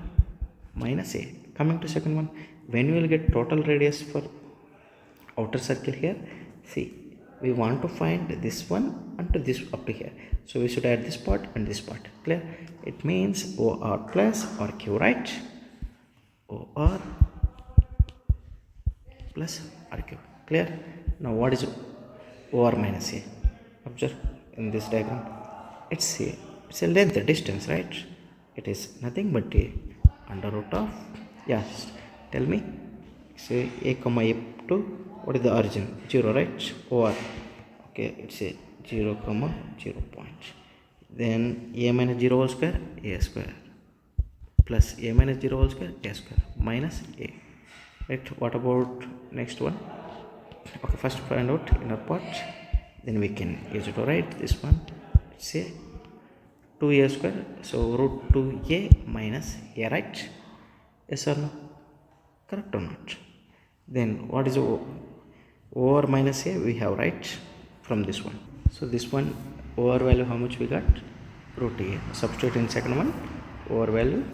minus A. Coming to second one, when we will get total radius for outer circle here, see, we want to find this one and to this up to here, so we should add this part and this part. Clear? It means OR plus RQ, right? OR plus RQ. Clear? Now what is OR minus A? Observe in this diagram, it's a length, a distance, right? It is nothing but a under root of, yes, tell me, say A comma A to, what is the origin? 0, right? OR, okay, it's a 0 comma 0 point. Then A minus 0 whole square, A square, plus A minus 0 whole square, A square, minus A. Right? What about next one? Okay, first find out inner part, then we can use it to write this one. It's a 2A square, so root 2A minus A, right? Yes or no? Correct or not? Then what is over minus A? We have, right, from this one. So this one over value how much we got? Root A. Substitute in second one, over value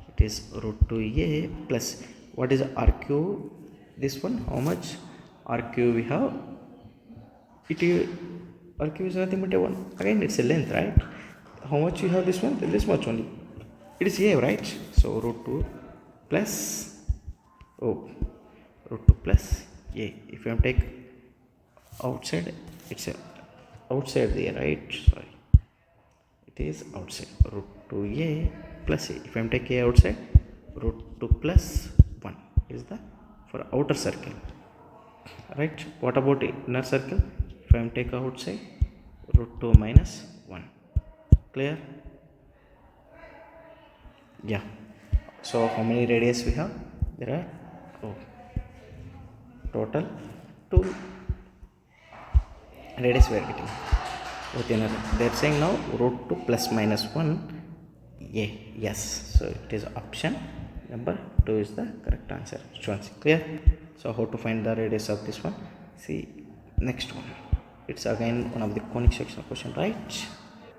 it is root 2A plus what is RQ? This one how much? RQ we have, it is, RQ is nothing but a 1. Again it's a length, right? How much you have this one? This much only. It is A, right? So root 2 plus, oh, root 2 plus A. If you take outside, it's a outside there, right? Sorry, it is outside. Root 2A plus A. If I take A outside, root 2 plus 1 is the for outer circle, right? What about inner circle? If I take outside, root 2 minus 1. Clear? Yeah. So how many radius we have? There are, oh, total 2 radius we are getting with inner. They are saying now root 2 plus minus 1 A. Yes, so it is option number 2 is the correct answer. Students, clear? So how to find the radius of this one? See next one. It's again one of the conic section question, right?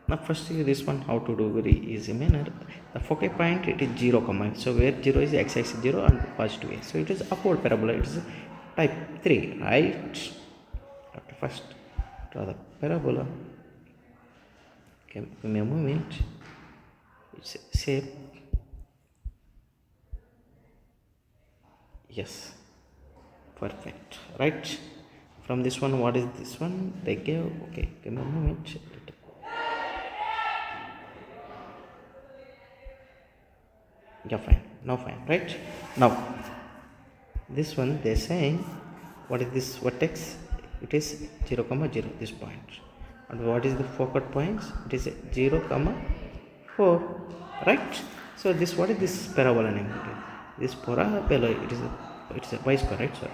Now first see this one how to do very easy manner. The focal point it is 0 comma, so where 0 is x-axis 0 and positive a, so it is upward parabola, it is type 3, right? After first draw the parabola, give me a moment, it's shape, yes, perfect, right? From this one, what is this one they gave? Okay, give me a moment. Yeah, fine, now fine, right? Now this one they're saying, what is this vertex? It is 0 comma 0, this point. And what is the focal points? It is 0 comma 4, right? So this, what is this parabola name? This parabola, it's a y square, right? So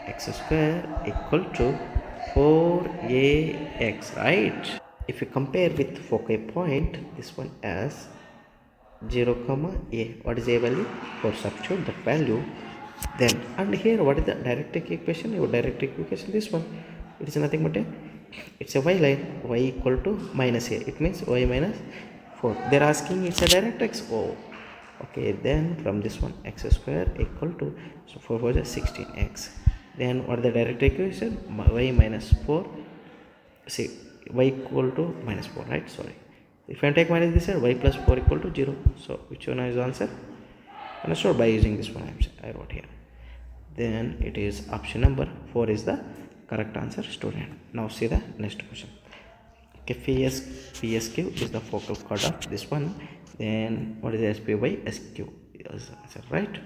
x square equal to 4ax, right? If you compare with focal point, this one as 0 comma a, what is a value? For substitute that value, then, and here what is the directric equation? Your directric equation, this one, it is nothing but a, it's a y line, y equal to minus a, it means y minus 4. They're asking it's a directrix. Oh, okay, then from this one x square equal to, so 4 was a 16x, then what is the directric equation? Y minus 4, see, y equal to minus 4, right? Sorry, if I take minus this side, y plus 4 equal to 0. So which one is the answer? Understood? By using this one I wrote here, then it is option number 4 is the correct answer, student. Now see the next question. Okay, PSQ is the focal chord of this one, then what is the SP by SQ is the answer, right?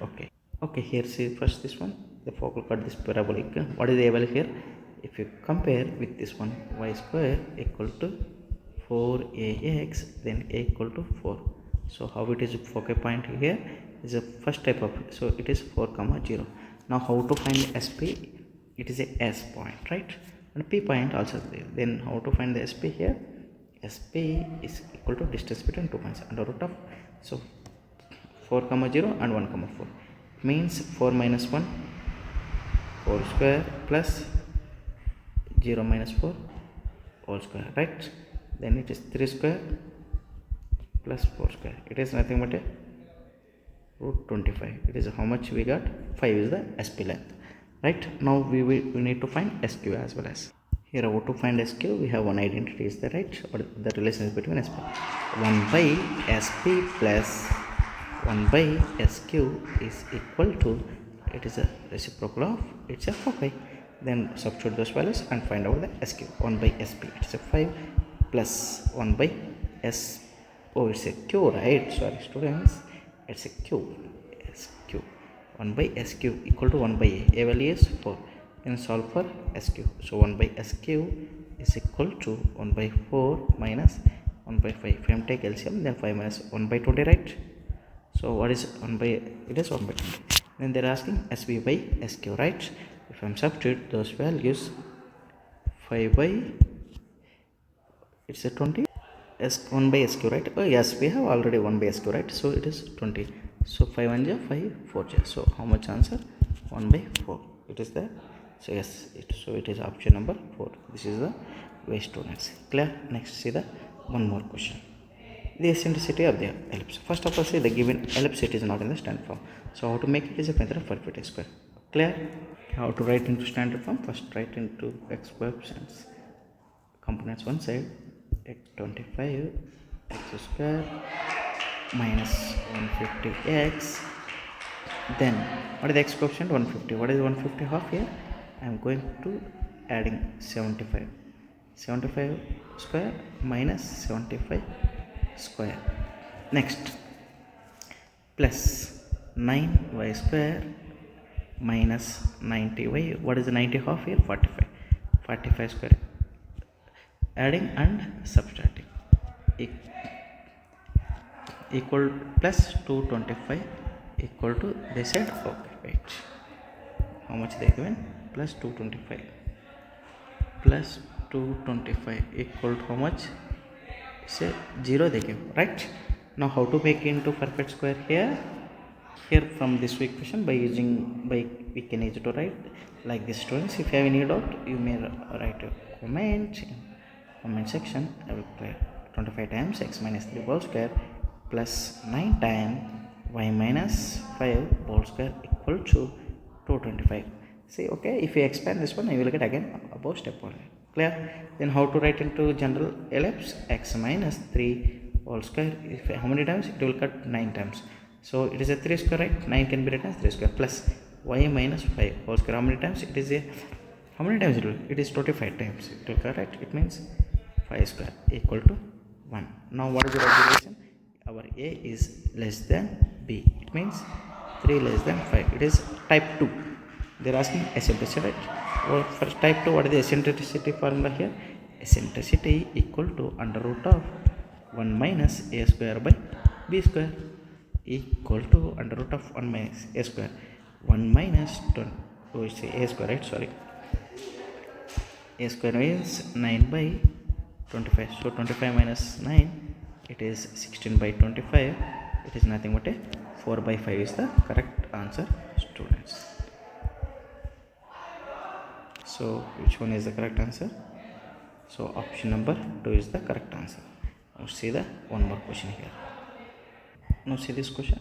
Okay, here see first this one, the focal chord, this parabolic, what is the able here? If you compare with this one, y square equal to 4ax, then a equal to 4. So how it is focal point here is a first type of, so it is 4 comma 0. Now how to find SP? It is a S point, right? And P point also there. Then how to find the SP here? SP is equal to distance between 2 points, under root of, so 4 comma 0 and 1 comma 4, means 4 minus 1, 4 square, plus 0 minus 4 whole square, right? Then it is 3 square plus 4 square, it is nothing but a root 25. It is how much we got? 5 is the SP length, right? Now we need to find SQ as well. As here, how to find SQ? We have one identity is there, right? Or the relation is between SP, 1 by SP plus 1 by SQ is equal to, it is a reciprocal of, it's a 4 then substitute those values and find out the SQ. 1 by SP, it's a 5 plus 1 by S, oh it's a Q, right? Sorry students, it's a Q, SQ. 1 by SQ equal to 1 by A value is 4, then solve for SQ. So 1 by SQ is equal to 1 by 4 minus 1 by 5. If I am take LCM, then 5 minus 1 by 20, right? So what is 1 by, it is 1 by 20. Then they're asking SB by SQ, right? If I am substitute those values, 5 by, it's a 20, S 1 by SQ, right? Oh yes, we have already 1 by SQ, right? So it is 20. So 5 1 ja 5 4 ja. So how much answer? 1 by 4. It is there. So yes, so it is option number 4. This is the way, students. Clear? Next, see the one more question. The eccentricity of the ellipse. First of all, see the given ellipse, it is not in the standard form. So how to make it is a method of perfect square. Clear? How to write into standard form? First write into x coefficients. Components one side, x 25 x square minus 150x. Then what is the x coefficient? 150. What is 150 half here? I am going to adding 75. 75 square minus 75 square. Next, plus 9y square minus 90y. What is the 90 half here? 45. 45 square. Adding and subtracting. Equal plus 225 equal to, they said, okay, wait. How much they given? Plus 225. Plus 225 equal to how much? Say 0 they give, right? Now how to make into perfect square here? Here from this equation we can use to write like this. Students, if you have any doubt, you may write a comment in comment section. I will clear. 25 times x minus 3 whole square plus 9 times y minus 5 whole square equal to 225. See, okay, if you expand this one, I will get again above step 1. Clear? Then how to write into general ellipse? X minus 3 whole square. If how many times? It will cut 9 times. So it is a 3 square, right? 9 can be written as 3 square plus y minus 5 whole square. How many times? It is a, how many times it will? It is 25 times. It will correct. It means 5 square equal to 1. Now what is your observation? Our A is less than B. It means 3 less than 5. It is type 2. They are asking eccentricity, right? Well, for type 2, what is the eccentricity formula here? Eccentricity equal to under root of 1 minus a square by b square equal to under root of 1 minus a square. 1 minus 20, oh, it's a square, right? Sorry. A square is 9 by 25. So 25 minus 9, it is 16 by 25. It is nothing but a 4 by 5 is the correct answer, students. So which one is the correct answer? So option number 2 is the correct answer. Now see the one more question here. Now see this question.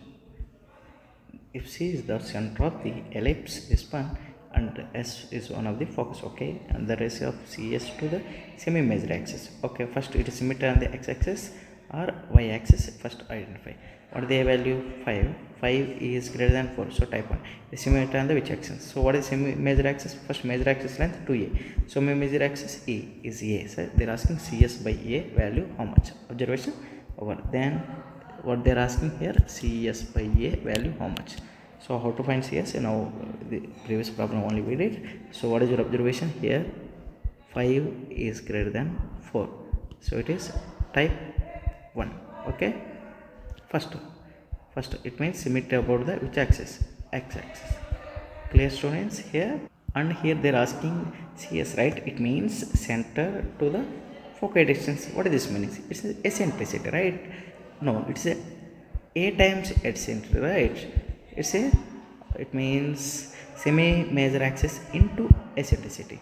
If C is the center of the ellipse span and S is one of the focus, okay, and the ratio of CS to the semi-major axis. Okay, first it is symmetry on the x-axis or y-axis. First identify. What is the value? 5. 5 is greater than 4. So type 1. The symmetry on the which axis? So what is semi-major axis? First major axis length 2a. So major axis A is A. So they are asking CS by A value how much? Observation over. Then what they are asking here, CS by A value how much? So how to find CS? Now the previous problem only we did. So what is your observation here? 5 is greater than 4. So it is type 1. Okay, first it means symmetry about the which axis? X-axis. Clear, students? Here and here they are asking CS, right? It means center to the foci distance. What is this meaning? It's eccentricity, right? No, it's a times eccentricity, right? It means semi major axis into eccentricity.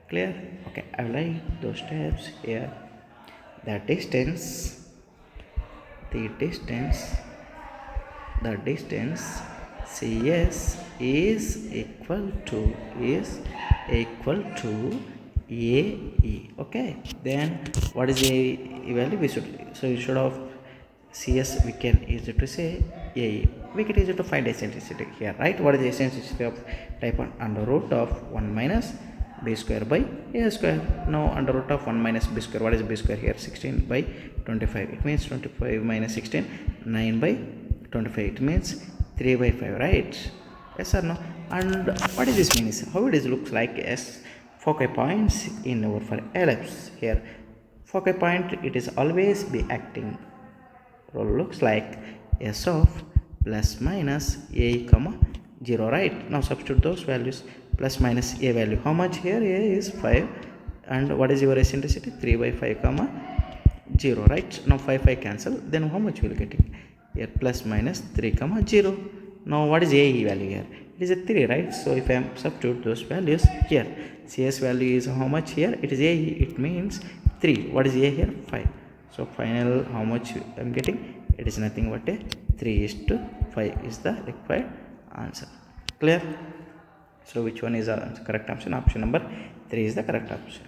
Clear? Okay, I will write those steps here. The distance CS is equal to AE. Okay, then what is the value? We should have CS, we can use it to say AE. We can use it to find eccentricity here, right? What is the eccentricity of type 1? Under root of 1 minus b square by a square. Now under root of 1 minus b square. What is b square here? 16 by 25. It means 25 minus 16, 9 by 25. It means 3 by 5, right? Yes or no? And what is this means? How it is looks like as foci points in our for ellipse here. Foci point, it is always be acting role looks like S of plus minus a comma 0, right? Now substitute those values. Plus minus a value how much here? A is 5 and what is your eccentricity? 3 by 5 comma 0, right? Now 5 cancel, then how much will getting here? Plus minus 3 comma 0. Now what is a value here? It is a 3, right? So if I substitute those values here, CS value is how much here? It is a, it means 3. What is a here? 5. So final how much I am getting? It is nothing but a 3:5 is the required answer. Clear? So which one is the correct option? Option number 3 is the correct option.